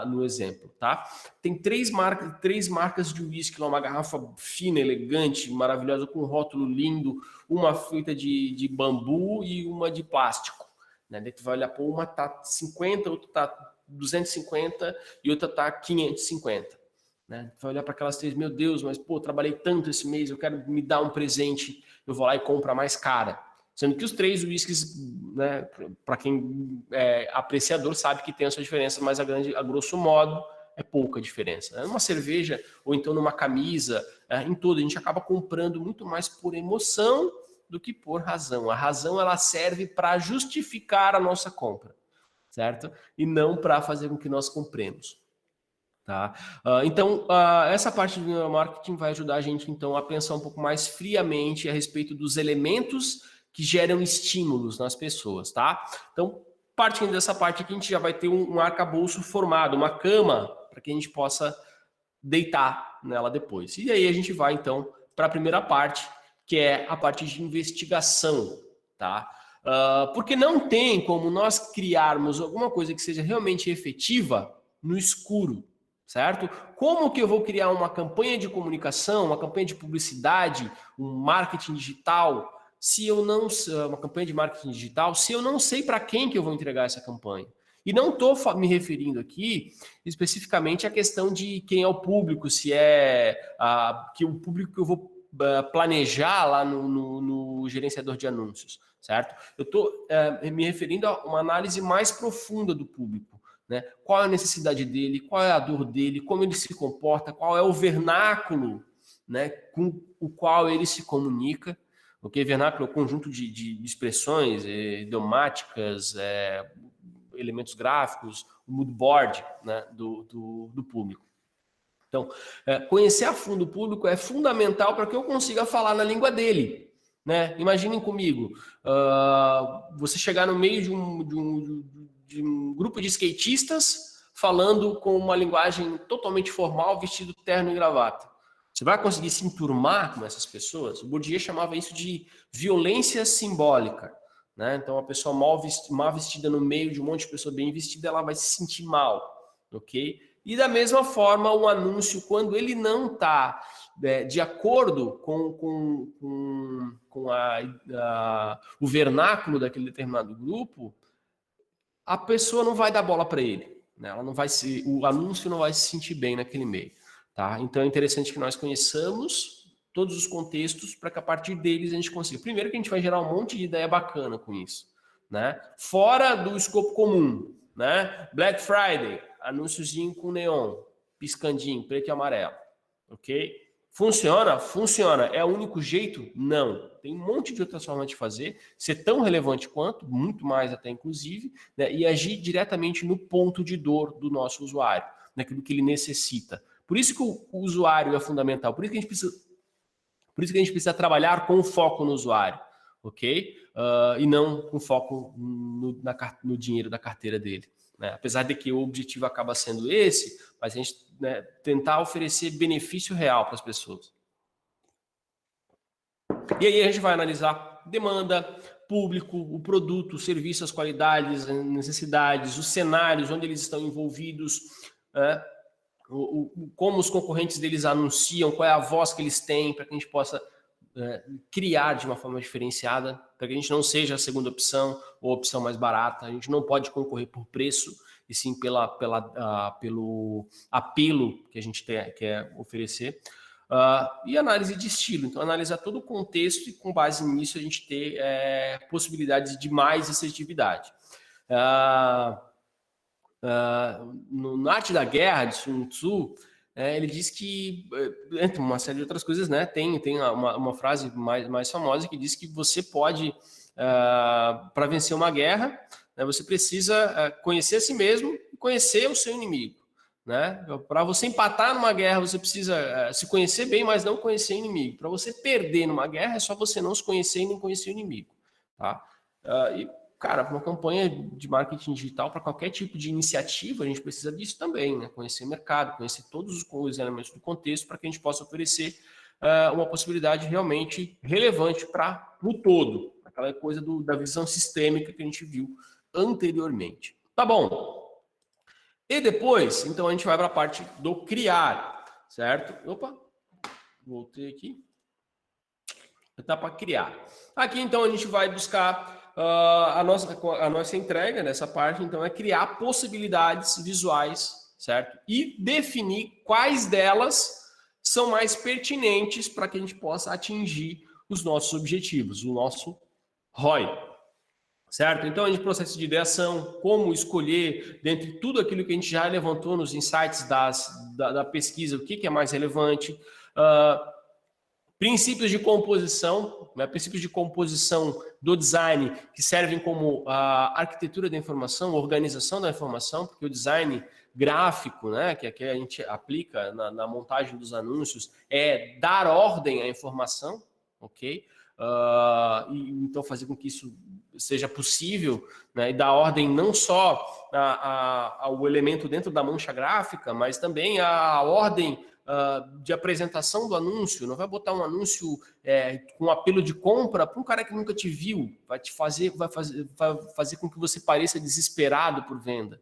no exemplo. Tá? Tem 3 marcas de uísque, uma garrafa fina, elegante, maravilhosa, com um rótulo lindo, uma feita de bambu e uma de plástico. Né? Daí tu vai olhar, pô, uma tá 50, outra tá 250 e outra tá 550. Né? Vai olhar para aquelas 3, meu Deus, mas pô, trabalhei tanto esse mês, eu quero me dar um presente, eu vou lá e compro a mais cara. Sendo que os 3 uísques, né, para quem é apreciador, sabe que tem a sua diferença, mas a grosso modo é pouca diferença. Numa cerveja ou então numa camisa, em tudo, a gente acaba comprando muito mais por emoção do que por razão. A razão ela serve para justificar a nossa compra, certo? E não para fazer com que nós compremos. Tá? Então, essa parte do neuromarketing vai ajudar a gente, então, a pensar um pouco mais friamente a respeito dos elementos que geram estímulos nas pessoas, tá? Então, partindo dessa parte aqui, a gente já vai ter um arcabouço formado, uma cama, para que a gente possa deitar nela depois. E aí a gente vai, então, para a primeira parte, que é a parte de investigação, tá? Porque não tem como nós criarmos alguma coisa que seja realmente efetiva no escuro, certo? Como que eu vou criar uma campanha de comunicação, uma campanha de publicidade, um marketing digital, se eu não uma campanha de marketing digital, se eu não sei para quem que eu vou entregar essa campanha? E não estou me referindo aqui especificamente à questão de quem é o público, se é que o público que eu vou planejar lá no gerenciador de anúncios, certo? Eu estou me referindo a uma análise mais profunda do público, né? Qual é a necessidade dele, qual é a dor dele, como ele se comporta, qual é o vernáculo, né, com o qual ele se comunica. Ok? Vernáculo é um conjunto de expressões idiomáticas, elementos gráficos, o mood board, né, do público. Então, conhecer a fundo o público é fundamental para que eu consiga falar na língua dele. Né? Imaginem comigo, você chegar no meio de um grupo de skatistas falando com uma linguagem totalmente formal, vestido terno e gravata. Você vai conseguir se enturmar com essas pessoas? O Bourdieu chamava isso de violência simbólica. Né? Então, a pessoa mal vestida no meio de um monte de pessoa bem vestida, ela vai se sentir mal. Ok? E da mesma forma, um anúncio, quando ele não está de acordo com o vernáculo daquele determinado grupo, a pessoa não vai dar bola para ele. Né? Ela não vai o anúncio não vai se sentir bem naquele meio. Tá? Então é interessante que nós conheçamos todos os contextos para que a partir deles a gente consiga. Primeiro que a gente vai gerar um monte de ideia bacana com isso. Né? Fora do escopo comum. Né? Black Friday, anúnciozinho com neon, piscandinho, preto e amarelo. Ok? Funciona? Funciona. É o único jeito? Não. Tem um monte de outras formas de fazer, ser tão relevante quanto, muito mais até inclusive, né? E agir diretamente no ponto de dor do nosso usuário, naquilo que ele necessita. Por isso que o usuário é fundamental, por isso que a gente precisa trabalhar com foco no usuário, ok? E não com foco no dinheiro da carteira dele. Né? Apesar de que o objetivo acaba sendo esse, mas a gente tentar oferecer benefício real para as pessoas. E aí a gente vai analisar demanda, público, o produto, o serviço, as qualidades, as necessidades, os cenários onde eles estão envolvidos, como os concorrentes deles anunciam, qual é a voz que eles têm, para que a gente possa criar de uma forma diferenciada, para que a gente não seja a segunda opção ou a opção mais barata. A gente não pode concorrer por preço e sim pelo apelo que a gente quer oferecer. E análise de estilo, então analisar todo o contexto e com base nisso a gente ter possibilidades de mais assertividade. Na Arte da Guerra, de Sun Tzu, ele diz que, entre uma série de outras coisas, né, tem uma frase mais famosa que diz que você pode, para vencer uma guerra, né, você precisa conhecer a si mesmo e conhecer o seu inimigo. Né? Para você empatar numa guerra, você precisa se conhecer bem, mas não conhecer o inimigo. Para você perder numa guerra, é só você não se conhecer e não conhecer o inimigo. Tá? E, cara, uma campanha de marketing digital, para qualquer tipo de iniciativa, a gente precisa disso também, né? Conhecer o mercado, conhecer todos os elementos do contexto para que a gente possa oferecer uma possibilidade realmente relevante para o todo. Aquela coisa da visão sistêmica que a gente viu anteriormente. Tá bom. E depois, então, a gente vai para a parte do criar, certo? Opa, voltei aqui. Etapa criar. Aqui, então, a gente vai buscar a nossa entrega nessa parte, então, é criar possibilidades visuais, certo? E definir quais delas são mais pertinentes para que a gente possa atingir os nossos objetivos, o nosso ROI. Certo? Então, a gente processo de ideação, como escolher, dentre tudo aquilo que a gente já levantou nos insights da pesquisa, o que é mais relevante. Princípios de composição, né? Princípios de composição do design, que servem como a arquitetura da informação, organização da informação, porque o design gráfico, né, que a gente aplica na montagem dos anúncios, é dar ordem à informação, ok? Então fazer com que isso seja possível, né, e dar ordem não só ao elemento dentro da mancha gráfica, mas também à ordem de apresentação do anúncio. Não vai botar um anúncio com apelo de compra para um cara que nunca te viu, vai fazer com que você pareça desesperado por venda,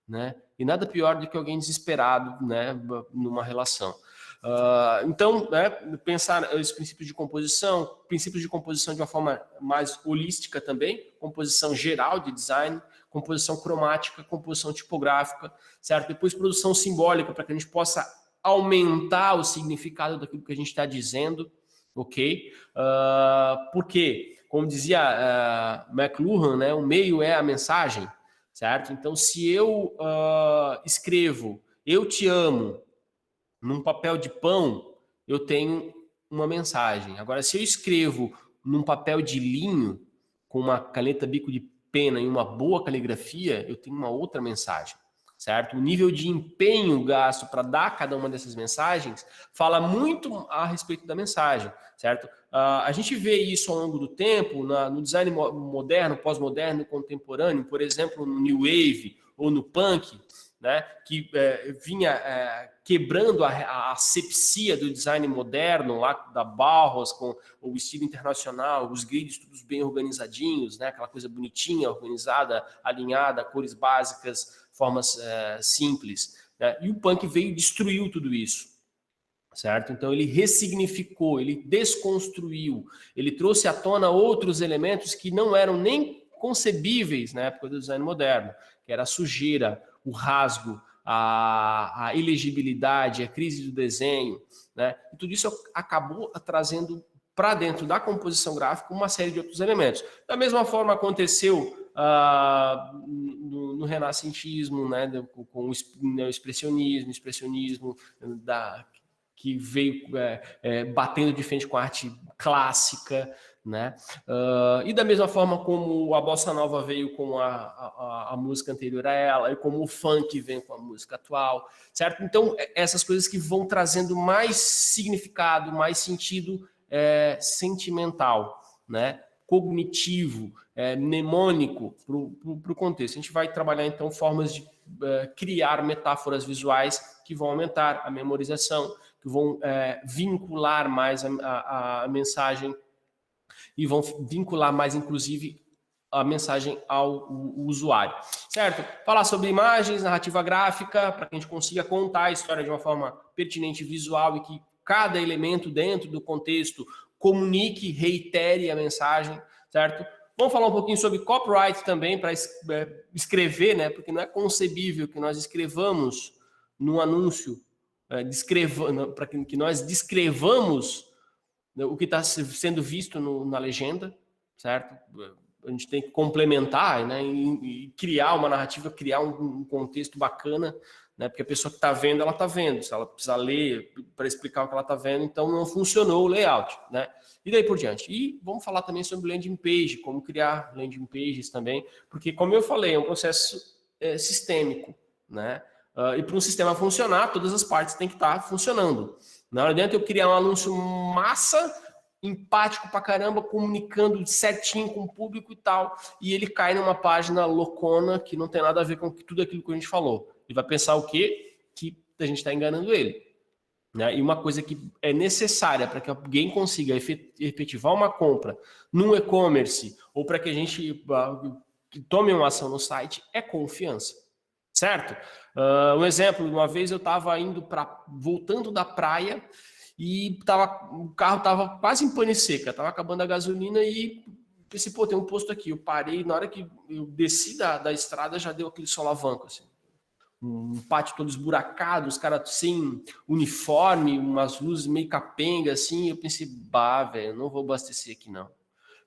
né? E nada pior do que alguém desesperado, né, numa relação. Então, né, pensar os princípios de composição de uma forma mais holística também, composição geral de design, composição cromática, composição tipográfica, certo? Depois produção simbólica, para que a gente possa aumentar o significado daquilo que a gente está dizendo, ok? Porque, como dizia McLuhan, né, o meio é a mensagem, certo? Então, se eu escrevo "eu te amo" num papel de pão, eu tenho uma mensagem. Agora, se eu escrevo num papel de linho, com uma caneta bico de pena e uma boa caligrafia, eu tenho uma outra mensagem, certo? O nível de empenho gasto para dar cada uma dessas mensagens fala muito a respeito da mensagem, certo? A gente vê isso ao longo do tempo no design moderno, pós-moderno, contemporâneo, por exemplo, no New Wave ou no Punk, né, que vinha quebrando a asepsia do design moderno, lá da Bauhaus, com o estilo internacional, os grids todos bem organizadinhos, né, aquela coisa bonitinha, organizada, alinhada, cores básicas, formas simples. Né, e o punk veio e destruiu tudo isso. Certo? Então ele ressignificou, ele desconstruiu, ele trouxe à tona outros elementos que não eram nem concebíveis na época do design moderno, que era a sujeira, o rasgo, a ilegibilidade, a crise do desenho, né? E tudo isso acabou trazendo para dentro da composição gráfica uma série de outros elementos. Da mesma forma aconteceu no renascentismo, né? Com o expressionismo que veio batendo de frente com a arte clássica, né? E da mesma forma como a bossa nova veio com a música anterior a ela, e como o funk vem com a música atual, certo? Então, essas coisas que vão trazendo mais significado, mais sentido sentimental, né? Cognitivo, mnemônico para o contexto. A gente vai trabalhar, então, formas de criar metáforas visuais que vão aumentar a memorização, que vão vincular mais a mensagem e vão vincular mais, inclusive, a mensagem ao usuário, certo? Falar sobre imagens, narrativa gráfica, para que a gente consiga contar a história de uma forma pertinente, visual, e que cada elemento dentro do contexto comunique, reitere a mensagem, certo? Vamos falar um pouquinho sobre copyright também, para escrever, né? Porque não é concebível que nós escrevamos num anúncio, para que nós descrevamos o que está sendo visto na legenda, certo? A gente tem que complementar, né, e criar uma narrativa, criar um contexto bacana, né, porque a pessoa que está vendo, ela está vendo. Se ela precisar ler para explicar o que ela está vendo, então não funcionou o layout, né? E daí por diante. E vamos falar também sobre landing page, como criar landing pages também, porque, como eu falei, é um processo sistêmico, né? E para um sistema funcionar, todas as partes têm que estar funcionando. Não adianta eu criar um anúncio massa, empático pra caramba, comunicando certinho com o público e tal, e ele cai numa página loucona que não tem nada a ver com tudo aquilo que a gente falou. Ele vai pensar o quê? Que a gente está enganando ele. Né? E uma coisa que é necessária para que alguém consiga efetivar uma compra num e-commerce ou para que a gente tome uma ação no site é confiança. Certo? Um exemplo, uma vez eu estava voltando da praia e o carro estava quase em pane seca, estava acabando a gasolina e pensei, pô, tem um posto aqui. Eu parei, na hora que eu desci da estrada já deu aquele solavanco, assim. Um pátio todo esburacado, os caras sem uniforme, umas luzes meio capenga, assim. Eu pensei, velho, não vou abastecer aqui não.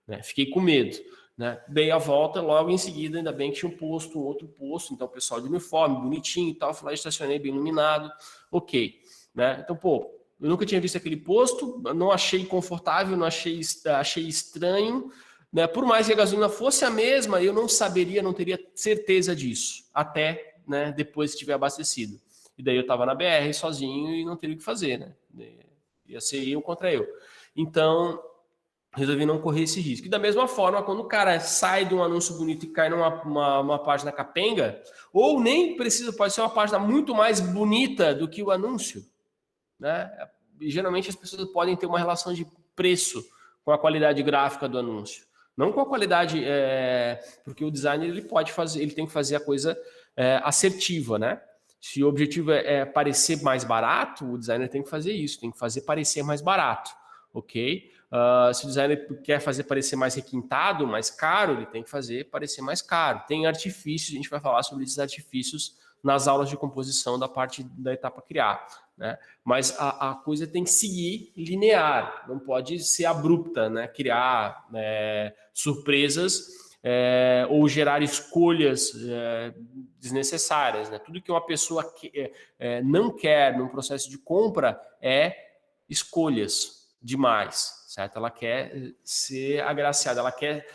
Né? Fiquei com medo. Né? Dei a volta, logo em seguida, ainda bem que tinha um outro posto, então o pessoal de uniforme, bonitinho e tal, fui lá, estacionei bem iluminado, ok. Né? Então, pô, eu nunca tinha visto aquele posto, não achei confortável, achei estranho, né? Por mais que a gasolina fosse a mesma, eu não teria certeza disso, até, né, depois que estiver abastecido. E daí eu estava na BR sozinho e não teria o que fazer, né? Ia ser eu contra eu. Então, resolvi não correr esse risco. E da mesma forma, quando o cara sai de um anúncio bonito e cai numa página capenga, ou nem precisa, pode ser uma página muito mais bonita do que o anúncio, né? E, geralmente as pessoas podem ter uma relação de preço com a qualidade gráfica do anúncio. Não com a qualidade, porque o designer ele tem que fazer a coisa assertiva, né? Se o objetivo é parecer mais barato, o designer tem que fazer isso, tem que fazer parecer mais barato, ok? Se o designer quer fazer parecer mais requintado, mais caro, ele tem que fazer parecer mais caro. Tem artifícios, a gente vai falar sobre esses artifícios nas aulas de composição da parte da etapa criar. Né? Mas a coisa tem que seguir linear, não pode ser abrupta, né? Criar surpresas ou gerar escolhas desnecessárias. Né? Tudo que uma pessoa não quer num processo de compra é escolhas demais. Certo? Ela quer ser agraciada, ela quer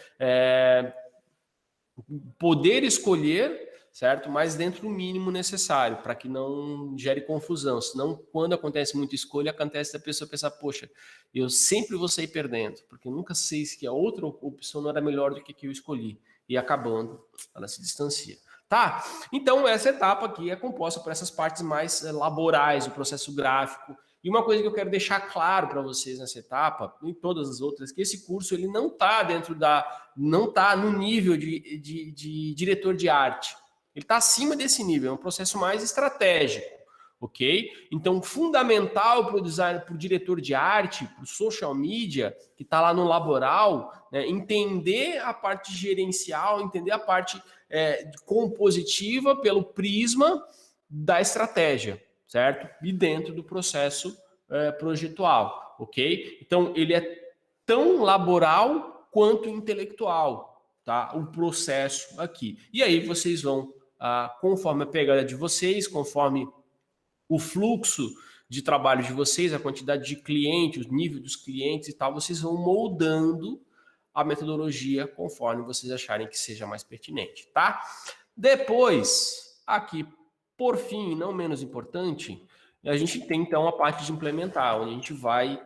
poder escolher, certo? Mas dentro do mínimo necessário, para que não gere confusão. Senão, quando acontece muita escolha, acontece da pessoa pensar, poxa, eu sempre vou sair perdendo, porque eu nunca sei se a outra opção não era melhor do que a que eu escolhi. E acabando, ela se distancia. Tá? Então, essa etapa aqui é composta por essas partes mais laborais, o processo gráfico. E uma coisa que eu quero deixar claro para vocês nessa etapa, e em todas as outras, que esse curso ele não está não está no nível de diretor de arte. Ele está acima desse nível, é um processo mais estratégico, ok? Então, fundamental para o designer, para o diretor de arte, para o social media, que está lá no laboral, né, entender a parte gerencial, entender a parte compositiva pelo prisma da estratégia, certo? E dentro do processo projetual, ok? Então, ele é tão laboral quanto intelectual, tá? O processo aqui. E aí vocês vão, conforme a pegada de vocês, conforme o fluxo de trabalho de vocês, a quantidade de clientes, o nível dos clientes e tal, vocês vão moldando a metodologia conforme vocês acharem que seja mais pertinente, tá? Depois, aqui, por fim, não menos importante, a gente tem, então, a parte de implementar, onde a gente vai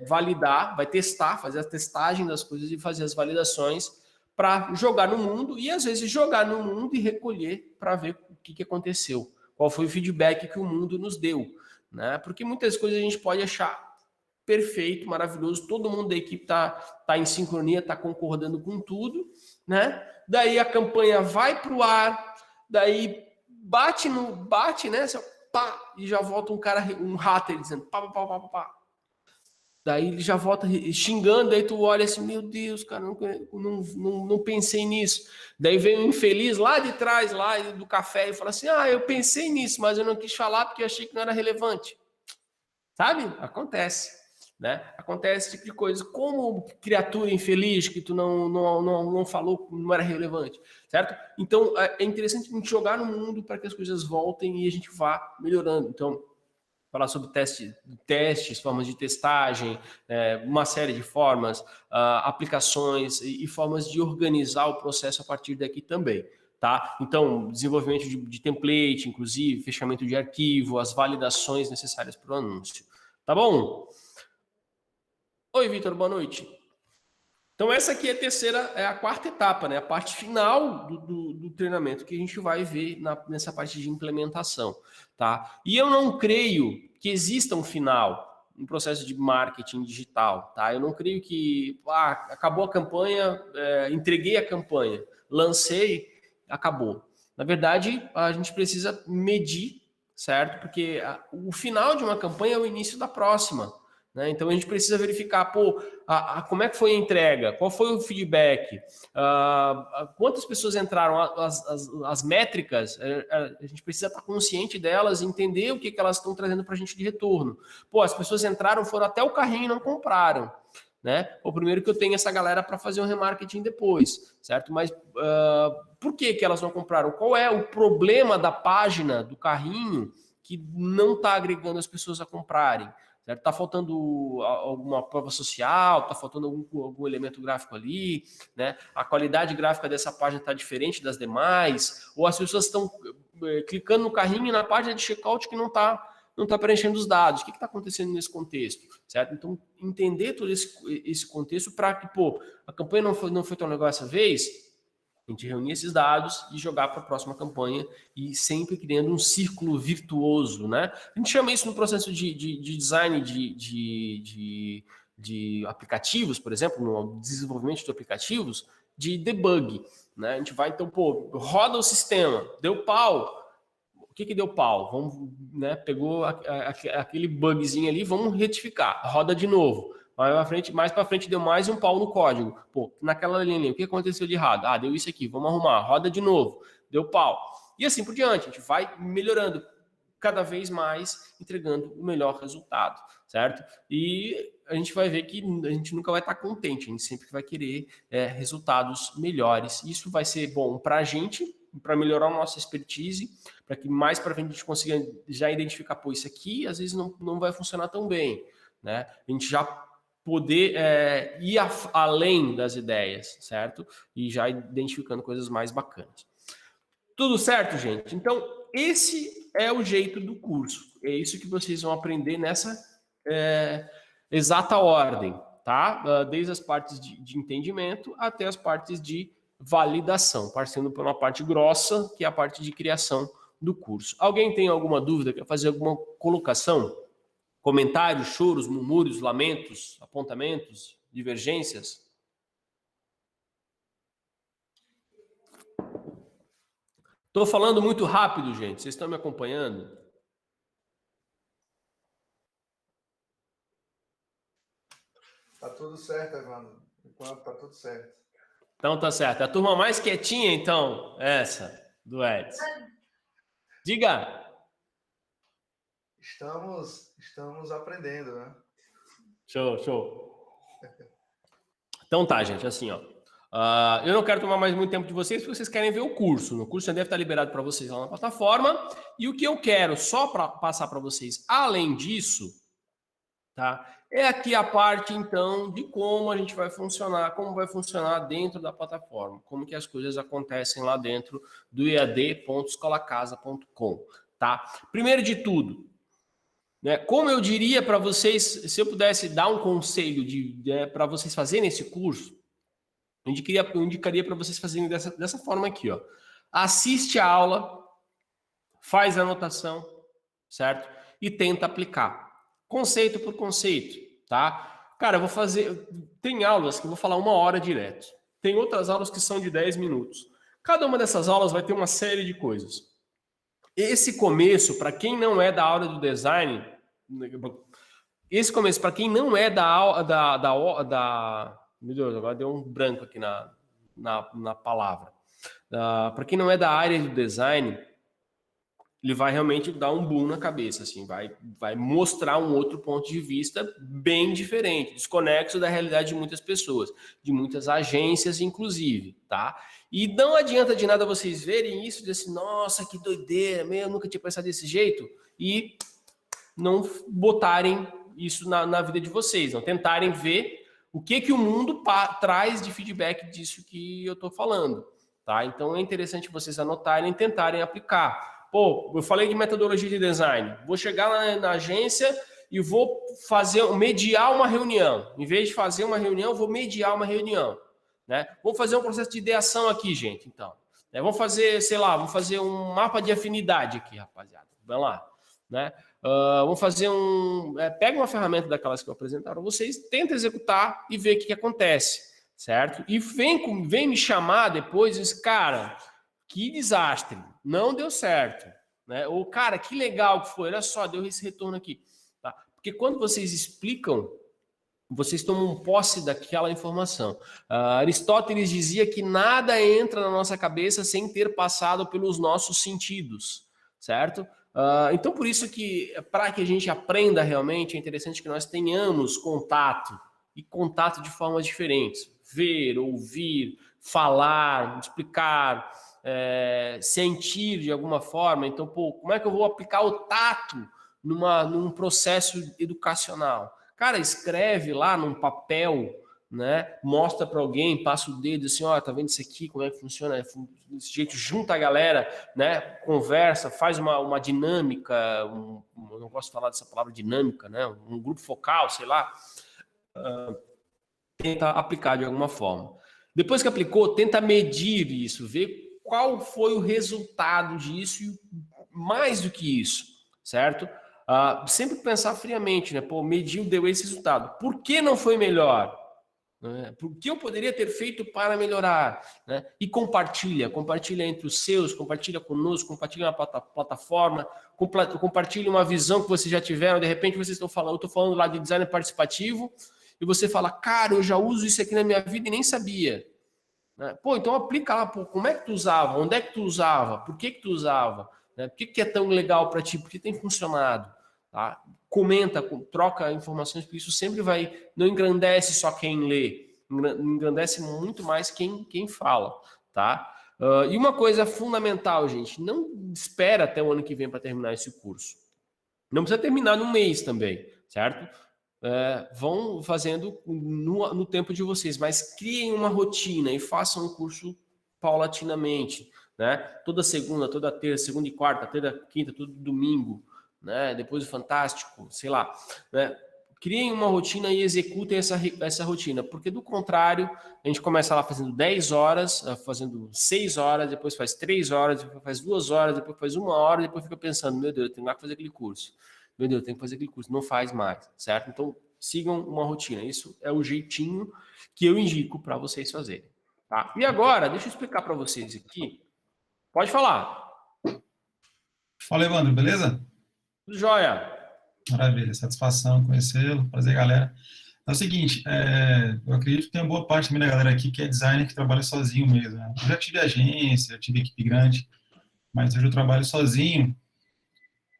validar, vai testar, fazer a testagem das coisas e fazer as validações para jogar no mundo e, às vezes, jogar no mundo e recolher para ver o que aconteceu, qual foi o feedback que o mundo nos deu, né? Porque muitas coisas a gente pode achar perfeito, maravilhoso, todo mundo da equipe tá em sincronia, tá concordando com tudo, né? Daí a campanha vai para o ar, daí bate, né? Pá, e já volta um hater dizendo pá. Daí ele já volta xingando, daí tu olha assim, meu Deus, cara, não pensei nisso. Daí vem um infeliz lá de trás, lá do café, e fala assim, eu pensei nisso, mas eu não quis falar porque eu achei que não era relevante. Sabe? Acontece, né? Acontece esse tipo de coisa. Como criatura infeliz que tu não falou, não era relevante, certo? Então, é interessante a gente jogar no mundo para que as coisas voltem e a gente vá melhorando. Então, falar sobre testes, formas de testagem, uma série de formas, aplicações e formas de organizar o processo a partir daqui também, tá? Então, desenvolvimento de template, inclusive, fechamento de arquivo, as validações necessárias para o anúncio. Tá bom? Oi, Vitor, boa noite. Então, essa aqui é a quarta etapa, né? A parte final do treinamento que a gente vai ver nessa parte de implementação, tá? E eu não creio que exista um final no processo de marketing digital, tá? Eu não creio que, acabou a campanha, entreguei a campanha, lancei, acabou. Na verdade, a gente precisa medir, certo? Porque o final de uma campanha é o início da próxima, né? Então, a gente precisa verificar, como é que foi a entrega? Qual foi o feedback? Quantas pessoas entraram? As métricas, a gente precisa estar consciente delas, entender o que elas estão trazendo para a gente de retorno. As pessoas entraram, foram até o carrinho e não compraram, né? O primeiro que eu tenho essa galera para fazer um remarketing depois, certo? Mas por que elas não compraram? Qual é o problema da página, do carrinho, que não está agregando as pessoas a comprarem? Está faltando alguma prova social, está faltando algum elemento gráfico ali, né? A qualidade gráfica dessa página está diferente das demais, ou as pessoas estão clicando no carrinho e na página de checkout que não está preenchendo os dados. O que está acontecendo nesse contexto? Certo? Então, entender todo esse contexto para que, a campanha não foi tão legal essa vez, a gente reunir esses dados e jogar para a próxima campanha e sempre criando um círculo virtuoso, né? A gente chama isso no processo de design de aplicativos, por exemplo, no desenvolvimento de aplicativos, de debug, né? A gente vai, então, roda o sistema, deu pau. O que deu pau? Vamos, né? Pegou aquele bugzinho ali, vamos retificar, roda de novo. Mais para frente deu mais um pau no código. Naquela linha, o que aconteceu de errado? Deu isso aqui, vamos arrumar, roda de novo, deu pau. E assim por diante, a gente vai melhorando cada vez mais, entregando o melhor resultado, certo? E a gente vai ver que a gente nunca vai estar contente, a gente sempre vai querer resultados melhores. Isso vai ser bom para a gente, para melhorar a nossa expertise, para que mais para frente a gente consiga já identificar, isso aqui às vezes não vai funcionar tão bem, né? A gente já poder ir além das ideias, certo? E já identificando coisas mais bacanas. Tudo certo, gente? Então, esse é o jeito do curso. É isso que vocês vão aprender nessa exata ordem, tá? Desde as partes de entendimento até as partes de validação, partindo por uma parte grossa, que é a parte de criação do curso. Alguém tem alguma dúvida? Quer fazer alguma colocação? Comentários, choros, murmúrios, lamentos, apontamentos, divergências? Estou falando muito rápido, gente. Vocês estão me acompanhando? Tá tudo certo, Evandro. Enquanto tá tudo certo. Então tá certo. A turma mais quietinha, então, essa, do Edson. Diga. Estamos aprendendo, né? Show. Então tá, gente, assim, ó. Eu não quero tomar mais muito tempo de vocês, porque vocês querem ver o curso. O curso já deve estar liberado para vocês lá na plataforma. E o que eu quero só para passar para vocês, além disso, tá? É aqui a parte, então, de como a gente vai funcionar, como vai funcionar dentro da plataforma, como que as coisas acontecem lá dentro do ead.escolacasa.com, tá? Primeiro de tudo, né, como eu diria para vocês, se eu pudesse dar um conselho para vocês fazerem esse curso, eu indicaria para vocês fazerem dessa forma aqui, ó. Assiste a aula, faz a anotação, certo? E tenta aplicar. Conceito por conceito, tá? Cara, eu vou fazer... Tem aulas que eu vou falar 1 hora direto. Tem outras aulas que são de 10 minutos. Cada uma dessas aulas vai ter uma série de coisas. Esse começo, para quem não é da área do design, esse começo, para quem não é meu Deus, agora deu um branco aqui na palavra. Para quem não é da área do design, ele vai realmente dar um boom na cabeça, assim, vai mostrar um outro ponto de vista bem diferente, desconexo da realidade de muitas pessoas, de muitas agências, inclusive, tá? E não adianta de nada vocês verem isso e dizer assim, nossa, que doideira, eu nunca tinha pensado desse jeito, e não botarem isso na vida de vocês, não tentarem ver o que o mundo traz de feedback disso que eu estou falando, tá? Então é interessante vocês anotarem e tentarem aplicar. Pô, eu falei de metodologia de design. Vou chegar na agência e vou mediar uma reunião. Em vez de fazer uma reunião, vou mediar uma reunião. Né? Vou fazer um processo de ideação aqui, gente, então. Vamos fazer, sei lá, vamos fazer um mapa de afinidade aqui, rapaziada. Vamos lá. Né? Vamos fazer pega uma ferramenta daquelas que eu apresentaram a vocês, tenta executar e ver o que acontece, certo? E vem me chamar depois e diz, cara, que desastre, não deu certo, né? Ou, cara, que legal que foi, olha só, deu esse retorno aqui. Tá? Porque quando vocês explicam, vocês tomam posse daquela informação. Aristóteles dizia que nada entra na nossa cabeça sem ter passado pelos nossos sentidos, certo? Então, por isso que, para que a gente aprenda realmente, é interessante que nós tenhamos contato, e contato de formas diferentes. Ver, ouvir, falar, explicar, sentir de alguma forma. Então, pô, como é que eu vou aplicar o tato num processo educacional? Cara, escreve lá num papel, né? Mostra para alguém, passa o dedo assim, ó, tá vendo isso aqui, como é que funciona? Desse jeito, junta a galera, né? Conversa, faz uma dinâmica, eu não gosto de falar dessa palavra dinâmica, né? Um grupo focal, sei lá. Tenta aplicar de alguma forma. Depois que aplicou, tenta medir isso, ver qual foi o resultado disso e mais do que isso, certo? Sempre pensar friamente, né? Pô, mediu, deu esse resultado. Por que não foi melhor? Por que eu poderia ter feito para melhorar? Né? E compartilha entre os seus, compartilha conosco, compartilha na plataforma, compartilha uma visão que vocês já tiveram, de repente vocês estão falando, eu estou falando lá de design participativo, e você fala, cara, eu já uso isso aqui na minha vida e nem sabia. Pô, então aplica lá, pô, como é que tu usava? Onde é que tu usava? Por que tu usava? Por que é tão legal para ti? Porque tem funcionado. Tá? Comenta, troca informações, porque isso sempre não engrandece só quem lê, engrandece muito mais quem fala. Tá? E uma coisa fundamental, gente, não espera até o ano que vem para terminar esse curso. Não precisa terminar num mês também, certo? Vão fazendo no tempo de vocês, mas criem uma rotina e façam um curso paulatinamente, né? Toda segunda, toda terça, segunda e quarta, toda quinta, todo domingo, né? Depois o Fantástico, sei lá, né? Criem uma rotina e executem essa rotina, porque do contrário, a gente começa lá fazendo 10 horas, fazendo 6 horas, depois faz 3 horas, depois faz 2 horas, depois faz 1 hora, depois fica pensando, meu Deus, eu tenho que fazer aquele curso. Meu Deus, tem que fazer aquele curso, não faz mais, certo? Então, sigam uma rotina. Isso é o jeitinho que eu indico para vocês fazerem. Tá? E agora, deixa eu explicar para vocês aqui. Pode falar. Fala, Evandro, beleza? Tudo jóia. Maravilha, satisfação conhecê-lo, prazer, galera. É o seguinte, eu acredito que tem uma boa parte também da galera aqui que é designer que trabalha sozinho mesmo. Né? Eu já tive agência, já tive equipe grande, mas hoje eu trabalho sozinho.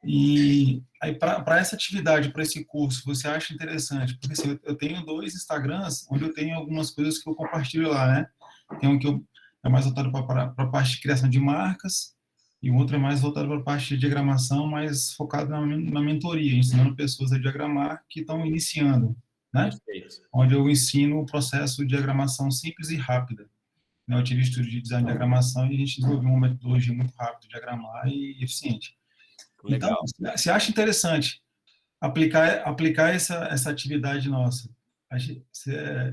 E aí, para essa atividade, para esse curso, você acha interessante? Porque assim, eu tenho 2 Instagrams onde eu tenho algumas coisas que eu compartilho lá, né? Tem um que é mais voltado para a parte de criação de marcas e o outro é mais voltado para a parte de diagramação, mais focado na mentoria, ensinando pessoas a diagramar que estão iniciando, né? Perfeito. Onde eu ensino o processo de diagramação simples e rápida. Eu tive estudo de design de diagramação e a gente desenvolveu uma metodologia muito rápida de diagramar e eficiente. Legal. Então, você acha interessante aplicar essa atividade nossa?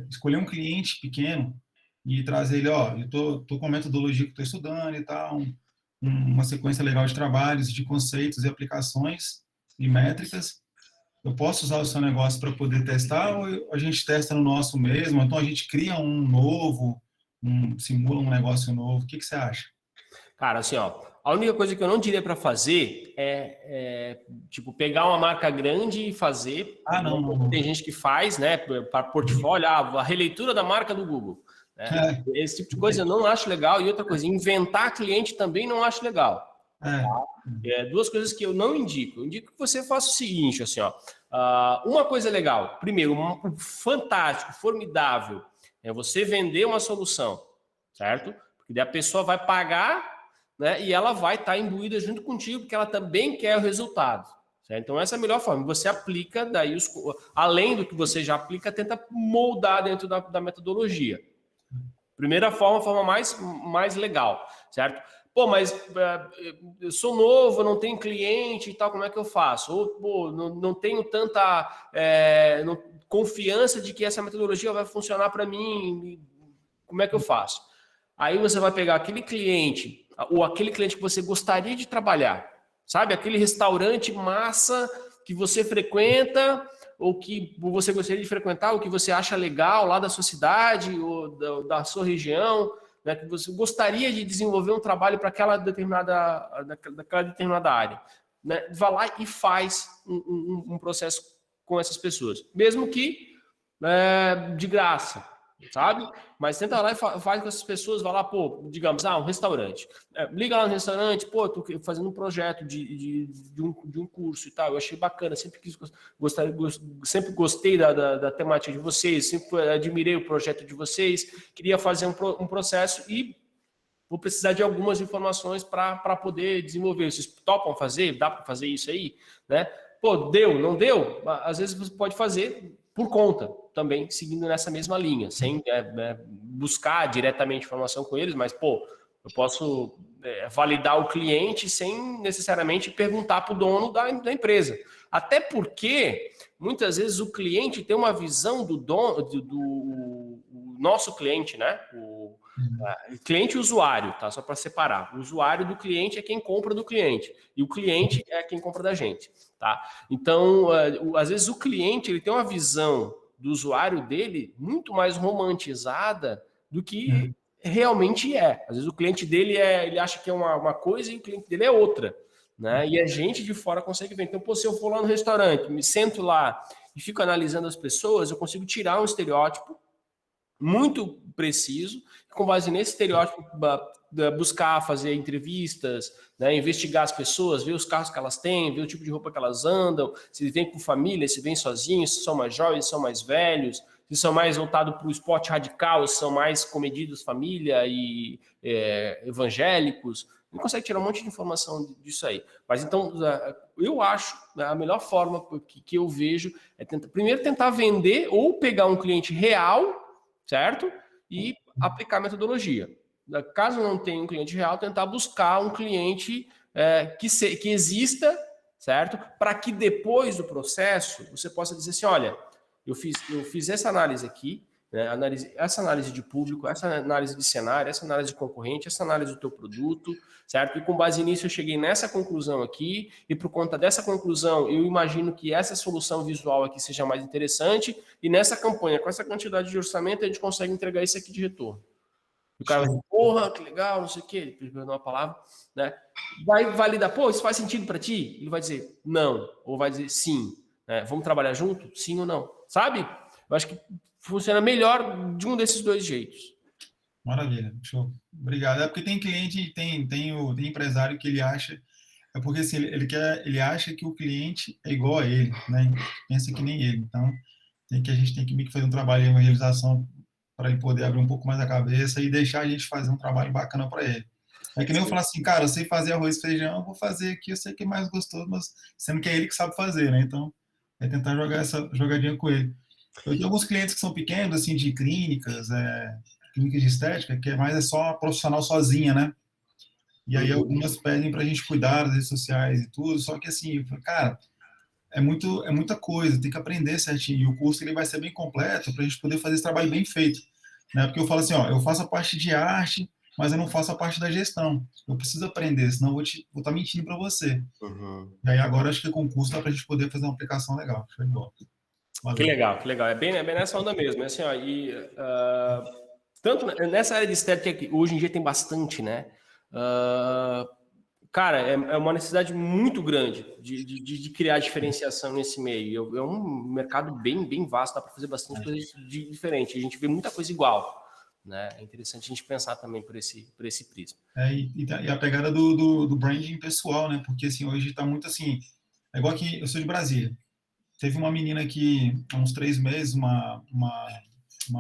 Escolher um cliente pequeno e trazer ele, ó, eu tô com a metodologia que estou estudando e tal, uma sequência legal de trabalhos, de conceitos e aplicações e métricas. Eu posso usar o seu negócio para poder testar ou a gente testa no nosso mesmo? Então a gente cria um novo, simula um negócio novo. O que você acha? Cara, assim, ó, A única coisa que eu não diria para fazer tipo, pegar uma marca grande e fazer. Não. Tem gente que faz, né, para portfólio, a releitura da marca do Google. Né? Esse tipo de coisa eu não acho legal. E outra coisa, inventar cliente também não acho legal. Tá? Duas coisas que eu não indico. Eu indico que você faça o seguinte, assim, ó. Uma coisa legal. Primeiro, fantástico, formidável, é você vender uma solução, certo? Porque daí a pessoa vai pagar, né, e ela vai estar imbuída junto contigo, porque ela também quer o resultado. Certo? Então, essa é a melhor forma. Você aplica, daí além do que você já aplica, tenta moldar dentro da metodologia. Primeira forma, a forma mais legal, certo? Pô, mas eu sou novo, não tenho cliente e tal, como é que eu faço? Ou, pô, não tenho tanta confiança de que essa metodologia vai funcionar para mim, como é que eu faço? Aí você vai pegar aquele cliente, ou aquele cliente que você gostaria de trabalhar, sabe? Aquele restaurante massa que você frequenta, ou que você gostaria de frequentar, ou que você acha legal lá da sua cidade, ou da sua região, né, que você gostaria de desenvolver um trabalho para aquela determinada área. Né? Vai lá e faz um processo com essas pessoas, mesmo que de graça, sabe? Mas tenta lá e faz com essas pessoas, vai lá, pô, digamos, um restaurante. Liga lá no restaurante, pô, tô fazendo um projeto de um curso e tal, eu achei bacana, sempre gostei da temática de vocês, sempre admirei o projeto de vocês, queria fazer um processo e vou precisar de algumas informações para poder desenvolver. Vocês topam fazer? Dá para fazer isso aí? Né? Pô, deu, não deu? Às vezes você pode fazer por conta, também seguindo nessa mesma linha, sem buscar diretamente informação com eles, mas, pô, eu posso validar o cliente sem necessariamente perguntar para o dono da empresa. Até porque, muitas vezes, o cliente tem uma visão do dono, do nosso cliente, né? O cliente e usuário, tá? Só para separar. O usuário do cliente é quem compra do cliente e o cliente é quem compra da gente, tá? Então, às vezes o cliente ele tem uma visão do usuário dele muito mais romantizada do que realmente é. Às vezes o cliente dele ele acha que é uma coisa e o cliente dele é outra, né? E a gente de fora consegue ver. Então, pô, se eu for lá no restaurante, me sento lá e fico analisando as pessoas, eu consigo tirar um estereótipo muito preciso, com base nesse estereótipo, buscar fazer entrevistas, né, investigar as pessoas, ver os carros que elas têm, ver o tipo de roupa que elas andam, se vêm com família, se vêm sozinhos, se são mais jovens, se são mais velhos, se são mais voltados para o esporte radical, se são mais comedidos família e evangélicos. A gente consegue tirar um monte de informação disso aí. Mas então, eu acho, a melhor forma que eu vejo é primeiro tentar vender ou pegar um cliente real, certo? E aplicar a metodologia. Caso não tenha um cliente real, tentar buscar um cliente que exista, certo? Para que depois do processo você possa dizer assim, olha, eu fiz essa análise aqui, né? Essa análise de público, essa análise de cenário, essa análise de concorrente, essa análise do teu produto, certo? E com base nisso eu cheguei nessa conclusão aqui, e por conta dessa conclusão eu imagino que essa solução visual aqui seja mais interessante, e nessa campanha, com essa quantidade de orçamento, a gente consegue entregar isso aqui de retorno. O cara vai dizer, porra, que legal, não sei o quê, ele perdeu uma palavra, né? Vai validar, pô, isso faz sentido para ti? Ele vai dizer não, ou vai dizer sim. Né? Vamos trabalhar junto? Sim ou não? Sabe? Eu acho que funciona melhor de um desses dois jeitos. Maravilha, show. Obrigado. É porque tem cliente, tem empresário que ele acha, é porque assim, ele acha que o cliente é igual a ele, né? Pensa que nem ele. Então, a gente tem que meio que fazer um trabalho de evangelização para ele poder abrir um pouco mais a cabeça e deixar a gente fazer um trabalho bacana para ele. É que nem eu falar assim, cara, eu sei fazer arroz e feijão, eu vou fazer aqui, eu sei que é mais gostoso, mas sendo que é ele que sabe fazer, né? Então, é tentar jogar essa jogadinha com ele. Eu tenho alguns clientes que são pequenos, assim, de clínicas de estética, que é só profissional sozinha, né? E aí algumas pedem para a gente cuidar das redes sociais e tudo, só que assim, cara, é muita coisa, tem que aprender certinho, e o curso ele vai ser bem completo para a gente poder fazer esse trabalho bem feito, né? Porque eu falo assim, ó, eu faço a parte de arte, mas eu não faço a parte da gestão, eu preciso aprender, senão eu vou estar mentindo para você. E aí agora acho que com o curso dá para a gente poder fazer uma aplicação legal. Show de bola. Valeu. Que legal, que legal. É bem nessa onda mesmo. É assim, ó, tanto nessa área de estética que hoje em dia tem bastante, né? cara, é uma necessidade muito grande de criar diferenciação nesse meio. É um mercado bem vasto, dá para fazer bastante coisa diferente. A gente vê muita coisa igual, né? É interessante a gente pensar também por esse prisma. E a pegada do branding pessoal, né? Porque, assim, hoje está muito assim... É igual que eu sou de Brasília. Teve uma menina que, há uns 3 meses, uma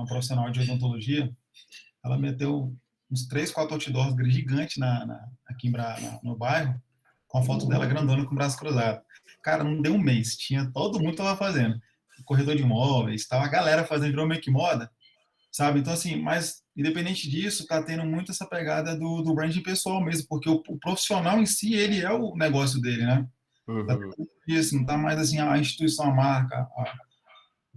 profissional de odontologia, ela meteu uns 3, 4 outdoors gigantes aqui no bairro, com a foto dela grandona com o braço cruzado. Cara, não deu um mês, todo mundo tava fazendo. Corredor de imóveis, tava a galera fazendo, virou meio que moda, sabe? Então, assim, mas independente disso, tá tendo muito essa pegada do branding pessoal mesmo, porque o profissional em si, ele é o negócio dele, né? Tá isso, não tá mais assim a instituição, a marca,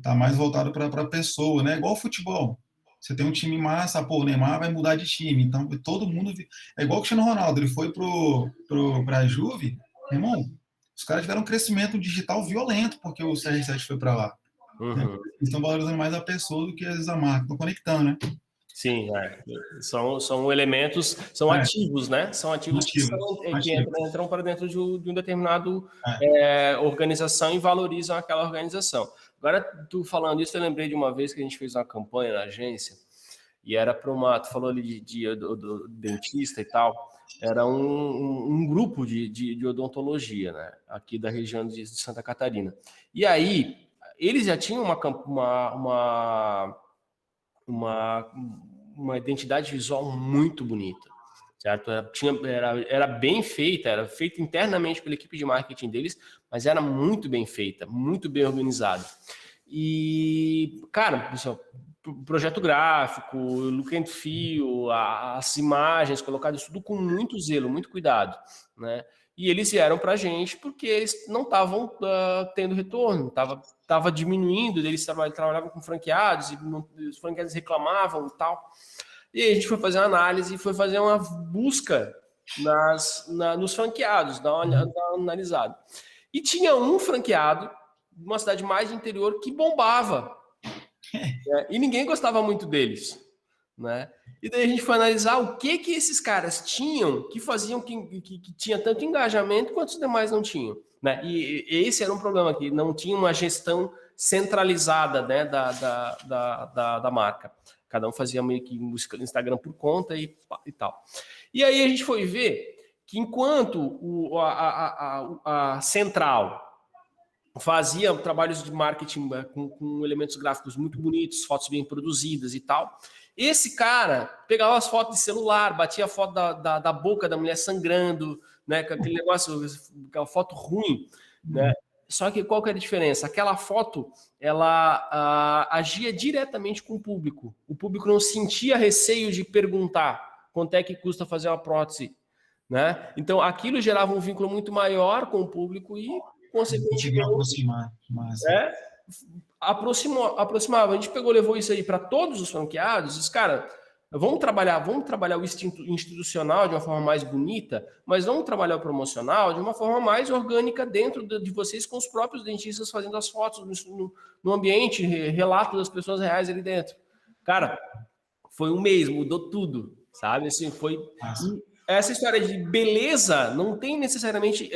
tá mais voltado para a pessoa, né? Igual futebol. Você tem um time pô, o Neymar vai mudar de time, então todo mundo... É igual o Cristiano Ronaldo, ele foi pra Juve, irmão, os caras tiveram um crescimento digital violento, porque o CR7 foi para lá. Né? Eles estão valorizando mais a pessoa do que às vezes a marca, estão conectando, né? Sim, são elementos, são ativos, né? São ativos que entram para dentro de um determinado organização e valorizam aquela organização. Agora, tu falando isso, eu lembrei de uma vez que a gente fez uma campanha na agência e era para tu falou ali do dentista e tal, era um grupo de odontologia, né? Aqui da região de Santa Catarina. E aí, eles já tinham uma identidade visual muito bonita, certo? Era bem feita, era feita internamente pela equipe de marketing deles, mas era muito bem feita, muito bem organizada. E, cara, pessoal, projeto gráfico, look and feel, as imagens colocadas tudo com muito zelo, muito cuidado, né? E eles vieram para a gente porque eles não estavam tendo retorno, estava diminuindo, eles trabalhavam com franqueados e os franqueados reclamavam e tal. E aí a gente foi fazer uma análise e foi fazer uma busca nos franqueados, dar uma analisada. E tinha um franqueado, de uma cidade mais de interior, que bombava. Né? E ninguém gostava muito deles. Né? E daí a gente foi analisar o que esses caras tinham que faziam que tinha tanto engajamento quanto os demais não tinham. Né? E esse era um problema, que não tinha uma gestão centralizada, né, da marca. Cada um fazia meio que no Instagram por conta e tal. E aí a gente foi ver que enquanto a central fazia trabalhos de marketing com elementos gráficos muito bonitos, fotos bem produzidas e tal, esse cara pegava as fotos de celular, batia a foto da boca da mulher sangrando, né, com aquele negócio, aquela foto ruim, né? Só que qual que era a diferença? Aquela foto, ela agia diretamente com o público. O público não sentia receio de perguntar quanto é que custa fazer uma prótese, né? Então, aquilo gerava um vínculo muito maior com o público e, consequentemente, aproximava. A gente levou isso aí para todos os franqueados. Disse, cara, vamos trabalhar o institucional de uma forma mais bonita, mas vamos trabalhar o promocional de uma forma mais orgânica dentro de vocês, com os próprios dentistas fazendo as fotos no ambiente, relato das pessoas reais ali dentro. Cara, foi um mês, mudou tudo, sabe? Assim, foi... Essa história de beleza não tem necessariamente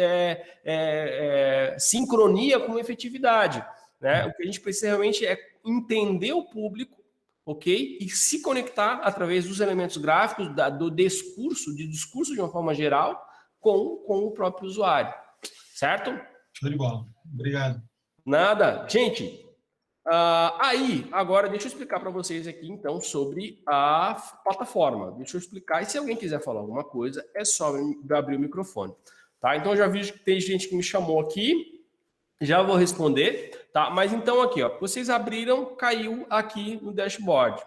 sincronia com efetividade, né? O que a gente precisa realmente é entender o público, ok? E se conectar através dos elementos gráficos, do discurso de uma forma geral, com o próprio usuário, certo? Show de bola. Obrigado. Nada. Gente, agora deixa eu explicar para vocês aqui, então, sobre a plataforma. Deixa eu explicar, e se alguém quiser falar alguma coisa, é só abrir o microfone, tá? Então, eu já vi que tem gente que me chamou aqui, já vou responder, tá? Mas então, aqui, ó, vocês abriram, caiu aqui no dashboard,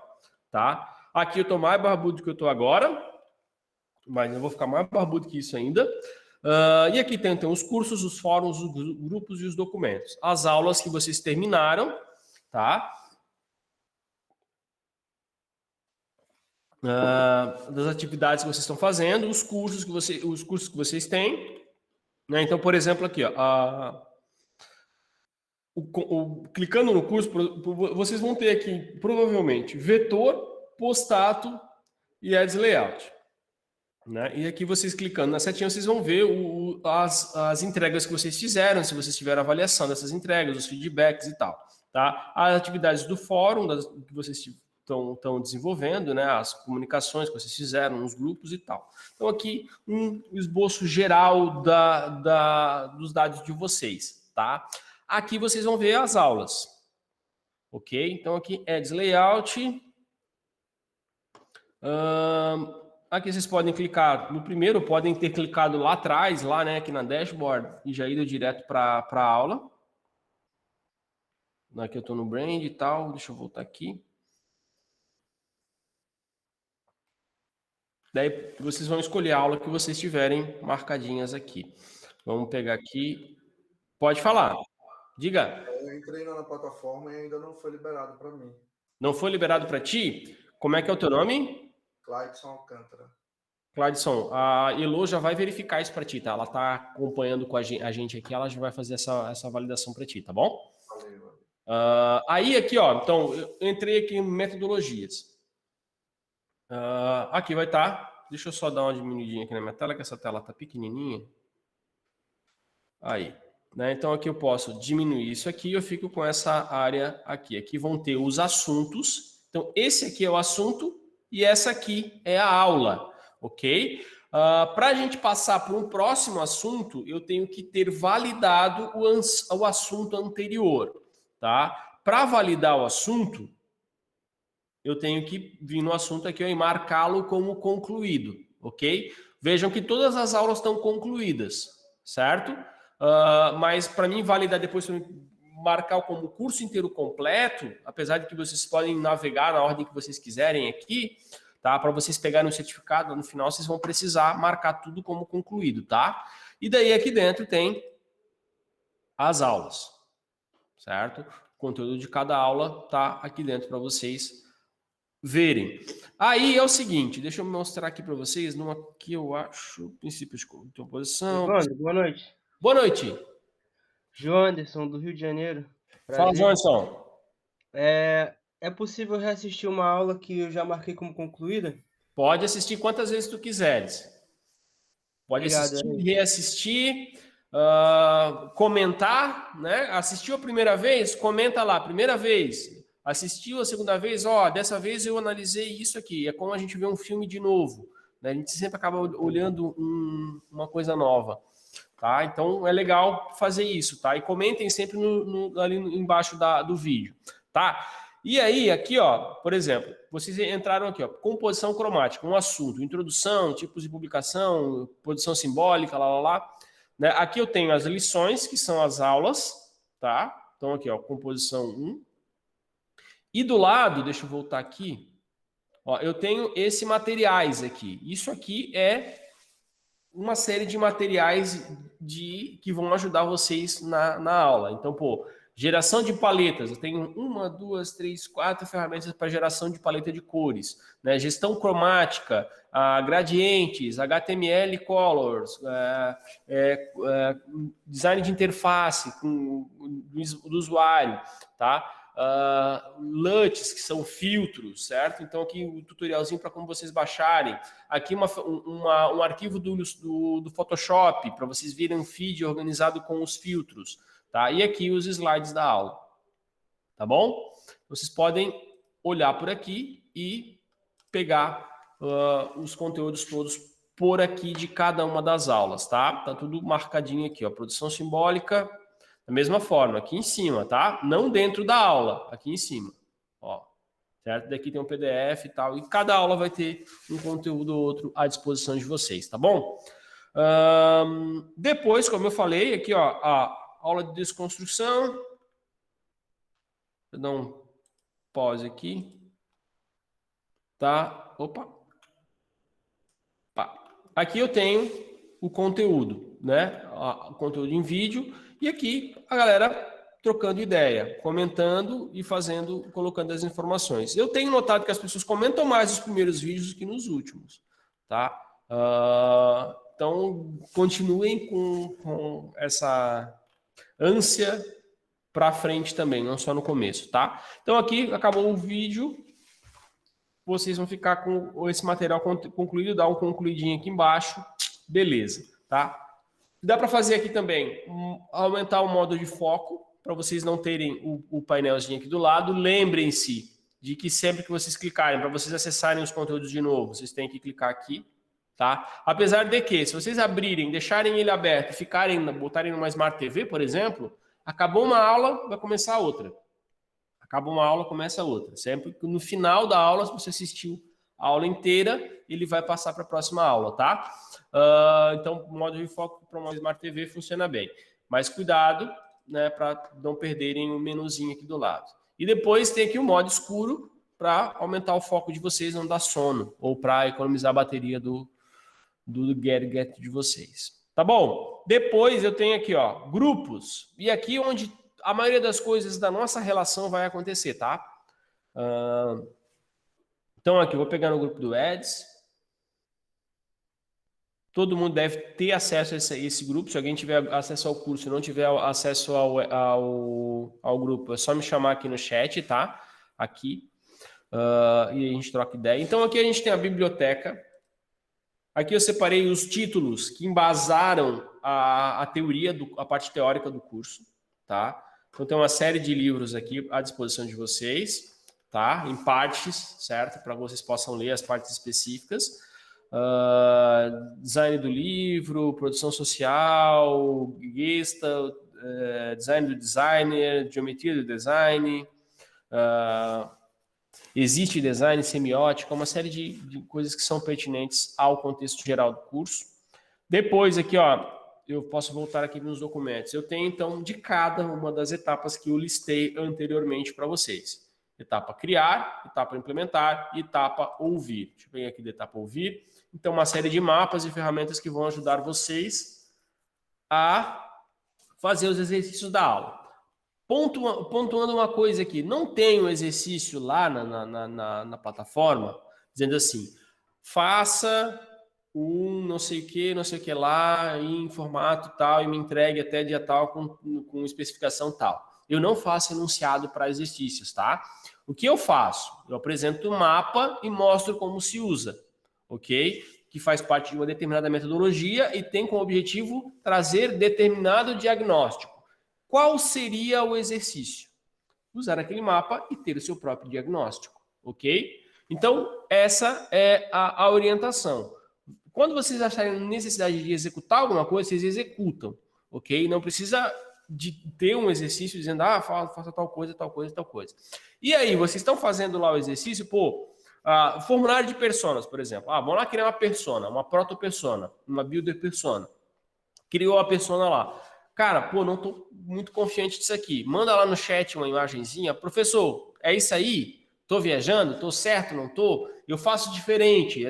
tá? Aqui eu tô mais barbudo que eu tô agora, mas eu vou ficar mais barbudo que isso ainda. E aqui tem os cursos, os fóruns, os grupos e os documentos. As aulas que vocês terminaram, tá? Das atividades que vocês estão fazendo, os cursos que vocês têm, né? Então, por exemplo, aqui, ó, clicando no curso, vocês vão ter aqui provavelmente vetor, postato e ads layout, né? E aqui vocês clicando na setinha, vocês vão ver as entregas que vocês fizeram, se vocês tiveram avaliação dessas entregas, os feedbacks e tal, tá? As atividades do fórum, que vocês estão desenvolvendo, né? As comunicações que vocês fizeram nos grupos e tal. Então aqui um esboço geral dos dados de vocês, tá? Aqui vocês vão ver as aulas, ok? Então aqui Ads Layout. Aqui vocês podem clicar no primeiro, podem ter clicado lá atrás, lá, né, aqui na dashboard, e já ido direto para a aula. Aqui eu estou no brand e tal, deixa eu voltar aqui. Daí vocês vão escolher a aula que vocês tiverem marcadinhas aqui. Vamos pegar aqui. Pode falar. Diga. Eu entrei na plataforma e ainda não foi liberado para mim. Não foi liberado para ti? Como é que é o teu nome? Clayson Alcântara. Cladson, a Elo já vai verificar isso para ti, tá? Ela está acompanhando com a gente aqui, ela já vai fazer essa validação para ti, tá bom? Valeu. Aí aqui, ó, então, eu entrei aqui em metodologias. Aqui vai estar, deixa eu só dar uma diminuidinha aqui na minha tela, que essa tela tá pequenininha. Aí, né? Então aqui eu posso diminuir isso aqui, eu fico com essa área aqui. Aqui vão ter os assuntos. Então esse aqui é o assunto e essa aqui é a aula, ok? Para a gente passar para um próximo assunto, eu tenho que ter validado o assunto anterior, tá? Para validar o assunto, eu tenho que vir no assunto aqui e marcá-lo como concluído, ok? Vejam que todas as aulas estão concluídas, certo? Mas para mim validar depois, marcar como curso inteiro completo, apesar de que vocês podem navegar na ordem que vocês quiserem aqui, tá? Para vocês pegarem o certificado no final, vocês vão precisar marcar tudo como concluído, tá? E daí aqui dentro tem as aulas, certo? O conteúdo de cada aula tá aqui dentro para vocês verem. Aí é o seguinte, deixa eu mostrar aqui para vocês, numa que eu acho, princípios de composição. Evandro, boa noite. Boa noite. João Anderson, do Rio de Janeiro. Fala, João Anderson. É possível reassistir uma aula que eu já marquei como concluída? Pode assistir quantas vezes tu quiseres. Pode Obrigado, assistir, reassistir, comentar, né? Assistiu a primeira vez? Comenta lá, primeira vez. Assistiu a segunda vez? Dessa vez eu analisei isso aqui. É como a gente vê um filme de novo, né? A gente sempre acaba olhando uma coisa nova. Tá? Então é legal fazer isso, tá? E comentem sempre ali embaixo do vídeo, tá? E aí, aqui, ó, por exemplo, vocês entraram aqui, ó, composição cromática, um assunto, introdução, tipos de publicação, posição simbólica, né? Aqui eu tenho as lições, que são as aulas, tá? Então aqui, ó, composição 1. E do lado, deixa eu voltar aqui, ó, eu tenho esse materiais aqui. Isso aqui é uma série de materiais que vão ajudar vocês na aula. Então, geração de paletas. Eu tenho 1, 2, 3, 4 ferramentas para geração de paleta de cores, né? Gestão cromática, gradientes, HTML colors, design de interface do usuário, tá? LUTs, que são filtros, certo? Então aqui o tutorialzinho para como vocês baixarem. Aqui um arquivo do Photoshop para vocês verem um feed organizado com os filtros, tá? E aqui os slides da aula, tá bom? Vocês podem olhar por aqui e pegar os conteúdos todos por aqui de cada uma das aulas, tá? Tá tudo marcadinho aqui, ó. Produção simbólica. Da mesma forma, aqui em cima, tá? Não dentro da aula, aqui em cima, ó. Certo? Daqui tem um PDF e tal, e cada aula vai ter um conteúdo ou outro à disposição de vocês, tá bom? Depois, como eu falei, aqui, ó, a aula de desconstrução. Vou dar um pause aqui. Tá? Opa. Aqui eu tenho o conteúdo, né? O conteúdo em vídeo. E aqui a galera trocando ideia, comentando e colocando as informações. Eu tenho notado que as pessoas comentam mais nos primeiros vídeos do que nos últimos, tá? Então, continuem com essa ânsia para frente também, não só no começo, tá? Então aqui acabou o vídeo. vocês vão ficar com esse material concluído, dá um concluidinho aqui embaixo, beleza, tá? Dá para fazer aqui também, aumentar o modo de foco, para vocês não terem o painelzinho aqui do lado. Lembrem-se de que sempre que vocês clicarem, para vocês acessarem os conteúdos de novo, vocês têm que clicar aqui, tá? Apesar de que, se vocês abrirem, deixarem ele aberto, botarem numa Smart TV, por exemplo, acabou uma aula, vai começar outra. Acaba uma aula, começa outra. Sempre que no final da aula, se você assistiu a aula inteira, ele vai passar para a próxima aula, tá? Então, o modo de foco para uma Smart TV funciona bem. Mas cuidado, né, para não perderem o menuzinho aqui do lado. E depois tem aqui o modo escuro para aumentar o foco de vocês, não dar sono, ou para economizar a bateria do gadget de vocês. Tá bom? Depois eu tenho aqui, ó, grupos. E aqui onde a maioria das coisas da nossa relação vai acontecer, tá? Então aqui, eu vou pegar no grupo do Eds. Todo mundo deve ter acesso a esse grupo. Se alguém tiver acesso ao curso e não tiver acesso ao grupo, é só me chamar aqui no chat, tá? Aqui. E a gente troca ideia. Então aqui a gente tem a biblioteca. Aqui eu separei os títulos que embasaram a teoria, a parte teórica do curso, tá? Então tem uma série de livros aqui à disposição de vocês, tá? Em partes, certo? Para vocês possam ler as partes específicas. Design do livro, produção social, Gestalt, design do designer, geometria do design, existe design, semiótica, uma série de coisas que são pertinentes ao contexto geral do curso. Depois aqui, ó, eu posso voltar aqui nos documentos. Eu tenho, então, de cada uma das etapas que eu listei anteriormente para vocês. Etapa criar, etapa implementar e etapa ouvir. Deixa eu pegar aqui da etapa ouvir. Então, uma série de mapas e ferramentas que vão ajudar vocês a fazer os exercícios da aula. Pontuando uma coisa aqui, não tem um exercício lá na plataforma dizendo assim, faça não sei o que lá em formato tal e me entregue até dia tal com especificação tal. Eu não faço enunciado para exercícios, tá? O que eu faço? Eu apresento o mapa e mostro como se usa, ok? Que faz parte de uma determinada metodologia e tem como objetivo trazer determinado diagnóstico. Qual seria o exercício? Usar aquele mapa e ter o seu próprio diagnóstico, ok? Então, essa é a orientação. Quando vocês acharem necessidade de executar alguma coisa, vocês executam, ok? Não precisa de ter um exercício dizendo, faça tal coisa, tal coisa, tal coisa. E aí, vocês estão fazendo lá o exercício, formulário de personas, por exemplo. Vamos lá criar uma persona, uma proto-persona, uma builder-persona. Criou a persona lá. Cara, não estou muito confiante disso aqui. Manda lá no chat uma imagenzinha. Professor, é isso aí? Estou viajando? Estou certo? Não estou? Eu faço diferente.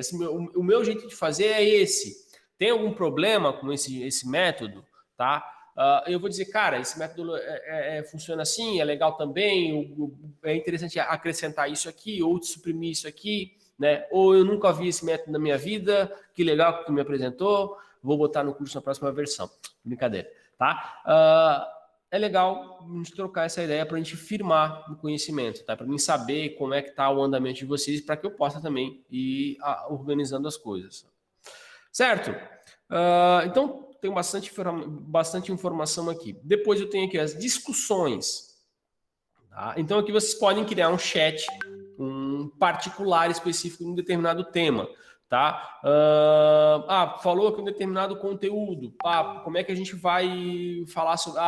O meu jeito de fazer é esse. Tem algum problema com esse método? Tá? Eu vou dizer, cara, esse método funciona assim, é legal também, é interessante acrescentar isso aqui, ou suprimir isso aqui, né? Ou eu nunca vi esse método na minha vida, que legal que tu me apresentou, vou botar no curso na próxima versão. Brincadeira, tá? É legal a gente trocar essa ideia para a gente firmar o conhecimento, tá? Para mim saber como é que está o andamento de vocês, para que eu possa também ir organizando as coisas. Certo? Então, tem bastante informação aqui. Depois eu tenho aqui as discussões. Tá? Então, aqui vocês podem criar um chat, um particular específico em um determinado tema. Tá? Falou que um determinado conteúdo. Como é que a gente vai falar sobre,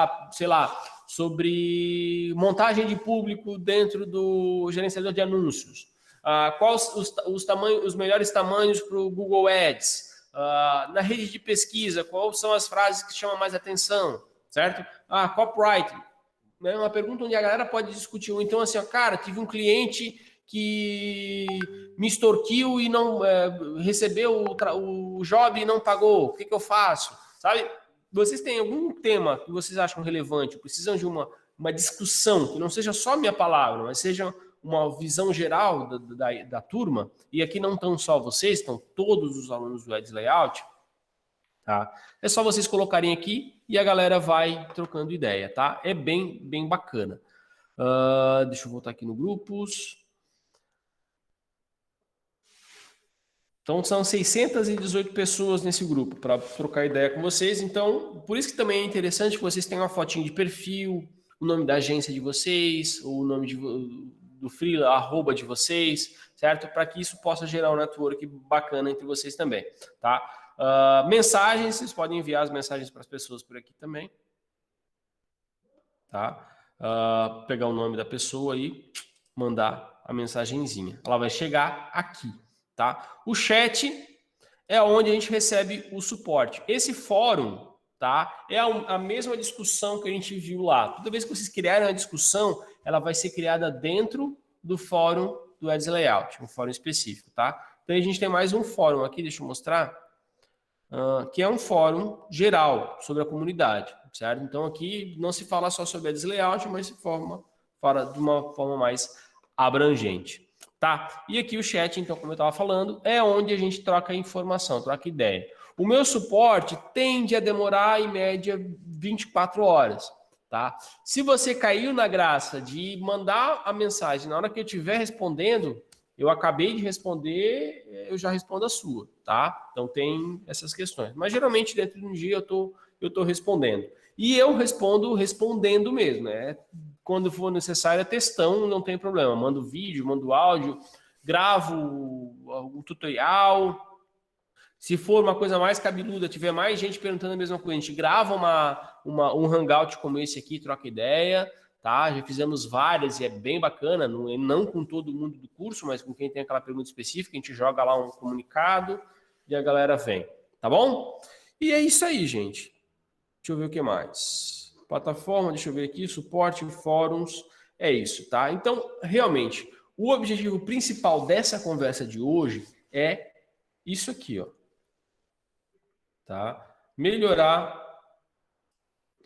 sobre montagem de público dentro do gerenciador de anúncios? Quais os melhores tamanhos para o Google Ads? Na rede de pesquisa, quais são as frases que chamam mais atenção, certo? Copywriting, é uma pergunta onde a galera pode discutir. Então, assim, cara, tive um cliente que me extorquiu e não recebeu o job e não pagou, o que eu faço? Sabe? Vocês têm algum tema que vocês acham relevante, precisam de uma discussão, que não seja só minha palavra, mas seja uma visão geral da turma, e aqui não estão só vocês, estão todos os alunos do Eds Layout, tá? É só vocês colocarem aqui e a galera vai trocando ideia, tá? É bem bacana. Deixa eu voltar aqui no grupos. Então, são 618 pessoas nesse grupo para trocar ideia com vocês. Então, por isso que também é interessante que vocês tenham uma fotinho de perfil, o nome da agência de vocês, o nome do freela, arroba de vocês, certo? Para que isso possa gerar um network bacana entre vocês também, tá? Mensagens, vocês podem enviar as mensagens para as pessoas por aqui também, tá? Pegar o nome da pessoa e mandar a mensagenzinha. Ela vai chegar aqui. Tá? O chat é onde a gente recebe o suporte. Esse fórum, tá? É a mesma discussão que a gente viu lá. Toda vez que vocês criarem uma discussão, ela vai ser criada dentro do fórum do Ads Layout, um fórum específico, tá? Então a gente tem mais um fórum aqui, deixa eu mostrar, que é um fórum geral sobre a comunidade, certo? Então aqui não se fala só sobre Ads Layout, mas se fala de uma forma mais abrangente. Tá? E aqui o chat, então, como eu estava falando, é onde a gente troca informação, troca ideia. O meu suporte tende a demorar, em média, 24 horas. Tá? Se você caiu na graça de mandar a mensagem na hora que eu estiver respondendo, eu acabei de responder, eu já respondo a sua. Tá? Então, tem essas questões. Mas, geralmente, dentro de um dia, eu tô respondendo. E eu respondo respondendo mesmo, né? Quando for necessário, é textão, não tem problema. Mando vídeo, mando áudio, gravo um tutorial. Se for uma coisa mais cabeluda, tiver mais gente perguntando a mesma coisa, a gente grava um hangout como esse aqui, troca ideia, tá? Já fizemos várias e é bem bacana, não com todo mundo do curso, mas com quem tem aquela pergunta específica, a gente joga lá um comunicado e a galera vem, tá bom? E é isso aí, gente. Deixa eu ver o que mais. Plataforma, deixa eu ver aqui, suporte, fóruns, é isso, tá? Então, realmente, o objetivo principal dessa conversa de hoje é isso aqui, ó. Tá? Melhorar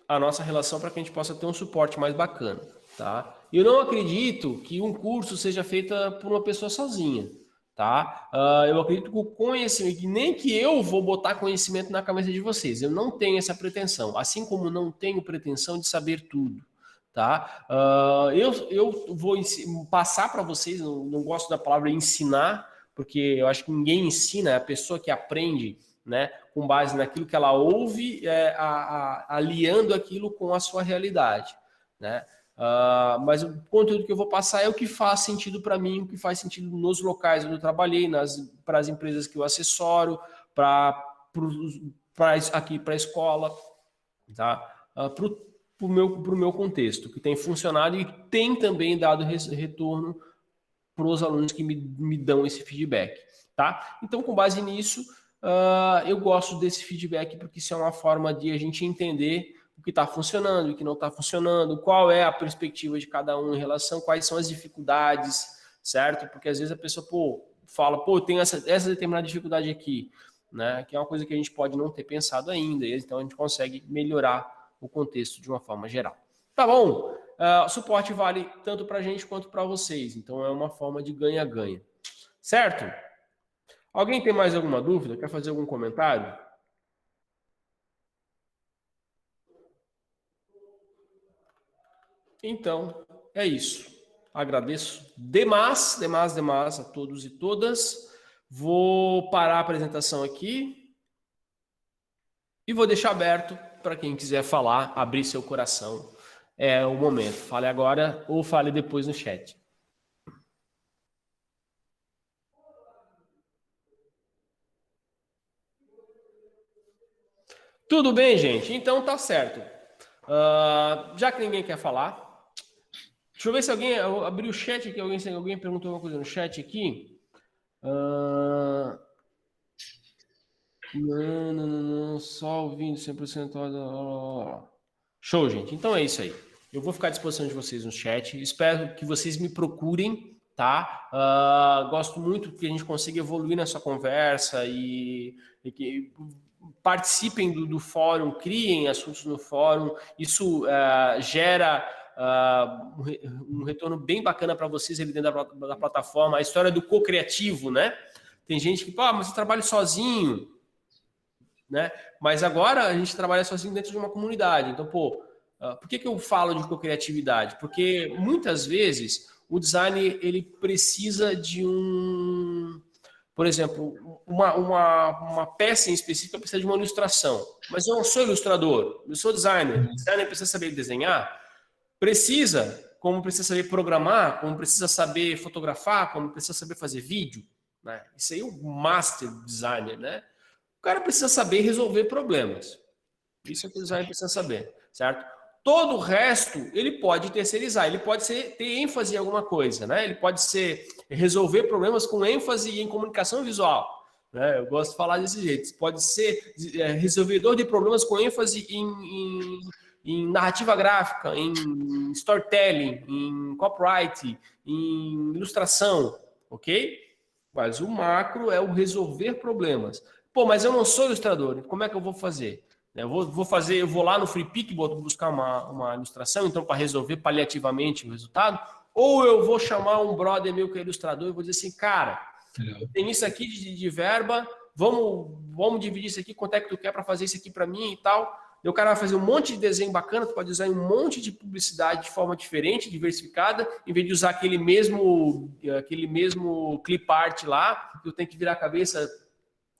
a nossa relação para que a gente possa ter um suporte mais bacana, tá? Eu não acredito que um curso seja feito por uma pessoa sozinha, tá? Eu acredito que o conhecimento, nem que eu vou botar conhecimento na cabeça de vocês, eu não tenho essa pretensão, assim como não tenho pretensão de saber tudo, tá? Eu vou passar para vocês, não gosto da palavra ensinar, porque eu acho que ninguém ensina, é a pessoa que aprende, né, com base naquilo que ela ouve, aliando aquilo com a sua realidade, né? Mas o conteúdo que eu vou passar é o que faz sentido para mim, o que faz sentido nos locais onde eu trabalhei, para as empresas que eu assessoro, aqui para a escola, tá? Para o meu contexto, que tem funcionado e tem também dado retorno para os alunos que me dão esse feedback, tá? Então, com base nisso, eu gosto desse feedback porque isso é uma forma de a gente entender o que está funcionando, o que não está funcionando, qual é a perspectiva de cada um em relação, quais são as dificuldades, certo? Porque às vezes a pessoa, fala, eu tenho essa determinada dificuldade aqui, né? Que é uma coisa que a gente pode não ter pensado ainda, então a gente consegue melhorar o contexto de uma forma geral. Tá bom? Suporte vale tanto para a gente quanto para vocês, então é uma forma de ganha-ganha, certo? Alguém tem mais alguma dúvida? Quer fazer algum comentário? Então, é isso. Agradeço demais a todos e todas. Vou parar a apresentação aqui e vou deixar aberto para quem quiser falar, abrir seu coração. É o momento. Fale agora ou fale depois no chat. Tudo bem, gente? Então tá certo. Já que ninguém quer falar, deixa eu ver se alguém... Eu abri o chat aqui, alguém perguntou alguma coisa no chat aqui. Não, só ouvindo 100%. Show, gente. Então é isso aí. Eu vou ficar à disposição de vocês no chat. Espero que vocês me procurem, tá? Gosto muito que a gente consiga evoluir nessa conversa e que participem do fórum, criem assuntos no fórum. Isso gera um retorno bem bacana para vocês ali dentro da plataforma. A história do co-criativo, né? Tem gente que, mas eu trabalho sozinho, né? Mas agora a gente trabalha sozinho dentro de uma comunidade. Então, por que eu falo de co-criatividade? Porque muitas vezes o design ele precisa de por exemplo, uma peça em específico precisa de uma ilustração. Mas eu não sou ilustrador, eu sou designer. O designer precisa saber desenhar? Precisa, como precisa saber programar, como precisa saber fotografar, como precisa saber fazer vídeo. Né? Isso aí é o master designer, né? O cara precisa saber resolver problemas. Isso é o que o designer precisa saber, certo? Todo o resto, ele pode terceirizar, ele pode ter ênfase em alguma coisa, né? Ele pode resolver problemas com ênfase em comunicação visual, né? Eu gosto de falar desse jeito. Pode ser resolvedor de problemas com ênfase em narrativa gráfica, em storytelling, em copyright, em ilustração, ok? Mas o macro é o resolver problemas. Pô, mas eu não sou ilustrador, como é que eu vou fazer? Eu vou lá no FreePic buscar uma ilustração, então, para resolver paliativamente o resultado, ou eu vou chamar um brother meu que é ilustrador e vou dizer assim, cara, tem isso aqui de verba, vamos dividir isso aqui, quanto é que tu quer para fazer isso aqui para mim e tal. E o cara vai fazer um monte de desenho bacana, tu pode usar um monte de publicidade de forma diferente, diversificada, em vez de usar aquele mesmo clip art lá, que tu tem que virar a cabeça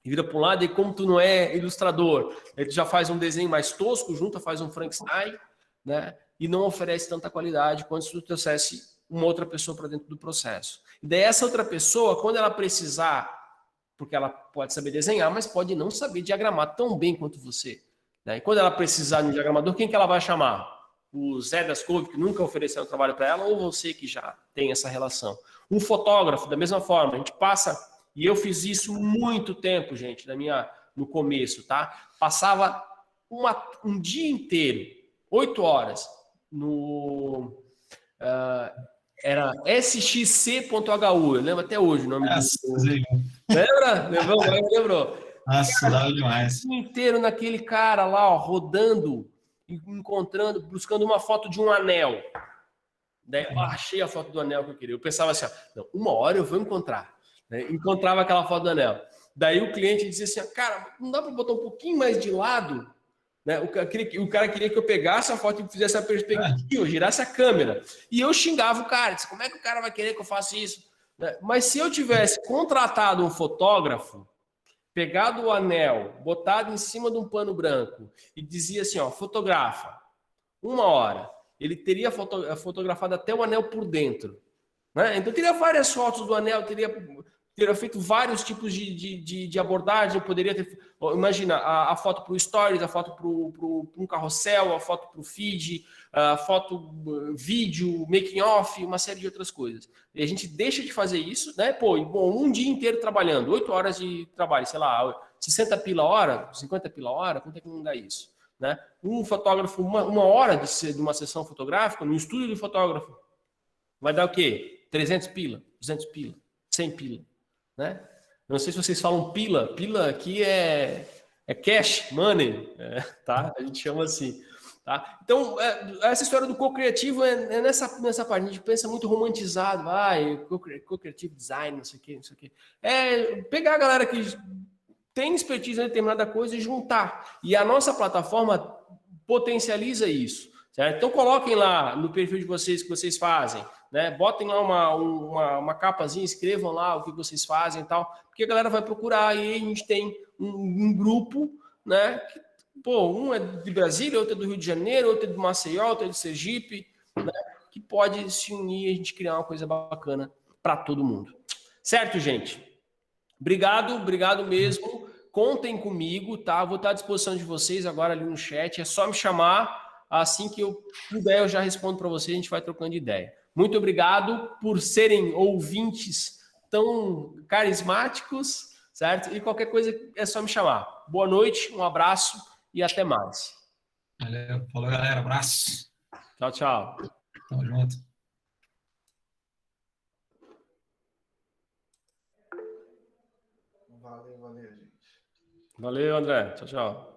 e vira para um lado, e como tu não é ilustrador, ele já faz um desenho mais tosco, faz um Frankenstein, né? E não oferece tanta qualidade quanto se tu trouxesse uma outra pessoa para dentro do processo. E daí essa outra pessoa, quando ela precisar, porque ela pode saber desenhar, mas pode não saber diagramar tão bem quanto você. Né? E quando ela precisar de um diagramador, quem que ela vai chamar? O Zé das Couve, que nunca ofereceu um trabalho para ela, ou você que já tem essa relação? Um fotógrafo, da mesma forma, a gente passa... E eu fiz isso muito tempo, gente, no começo, tá? Passava um dia inteiro, 8 horas, era sxc.hu, eu lembro até hoje o nome Lembra? Lembrou? Nossa, dava demais. O dia inteiro naquele cara lá, ó, rodando, encontrando, buscando uma foto de um anel. Daí eu achei a foto do anel que eu queria. Eu pensava assim, ó, não, uma hora eu vou encontrar. Né? Encontrava aquela foto do anel. Daí o cliente dizia assim, cara, não dá para botar um pouquinho mais de lado? Né? O cara queria que eu pegasse a foto e fizesse a perspectiva, girasse a câmera. E eu xingava o cara, disse, como é que o cara vai querer que eu faça isso? Né? Mas se eu tivesse contratado um fotógrafo, pegado o anel, botado em cima de um pano branco e dizia assim, ó, fotografa, 1 hora, ele teria fotografado até o anel por dentro. Né? Então, teria várias fotos do anel, teria feito vários tipos de abordagem, poderia ter... Imagina, a foto para o Stories, a foto para um carrossel, a foto para o feed, a foto, vídeo, making off, uma série de outras coisas. E a gente deixa de fazer isso, né? Pô, um dia inteiro trabalhando, 8 horas de trabalho, sei lá, 60 pila a hora, 50 pila a hora, quanto é que não dá isso? Né? Um fotógrafo, uma hora de uma sessão fotográfica, no estúdio de fotógrafo, vai dar o quê? 300 pila, 200 pila, 100 pila, né? Não sei se vocês falam pila. Pila aqui é cash, money, tá? A gente chama assim, tá? Então, essa história do co-criativo é nessa parte. A gente pensa muito romantizado, co-criativo design, não sei o quê, não sei o quê. É pegar a galera que tem expertise em determinada coisa e juntar. E a nossa plataforma potencializa isso, certo? Então, coloquem lá no perfil de vocês que vocês fazem, né? Botem lá uma capazinha, escrevam lá o que vocês fazem e tal, porque a galera vai procurar e a gente tem um grupo, né? Que, pô, um é de Brasília, outro é do Rio de Janeiro, outro é de Maceió, outro é de Sergipe, né? Que pode se unir e a gente criar uma coisa bacana para todo mundo. Certo, gente? Obrigado mesmo. Contem comigo, tá? Vou estar à disposição de vocês agora ali no chat. É só me chamar. Assim que eu puder, eu já respondo para vocês. A gente vai trocando ideia. Muito obrigado por serem ouvintes tão carismáticos, certo? E qualquer coisa é só me chamar. Boa noite, um abraço e até mais. Valeu, falou galera, abraço. Tchau, tchau. Tamo junto. Valeu, gente. Valeu, André. Tchau, tchau.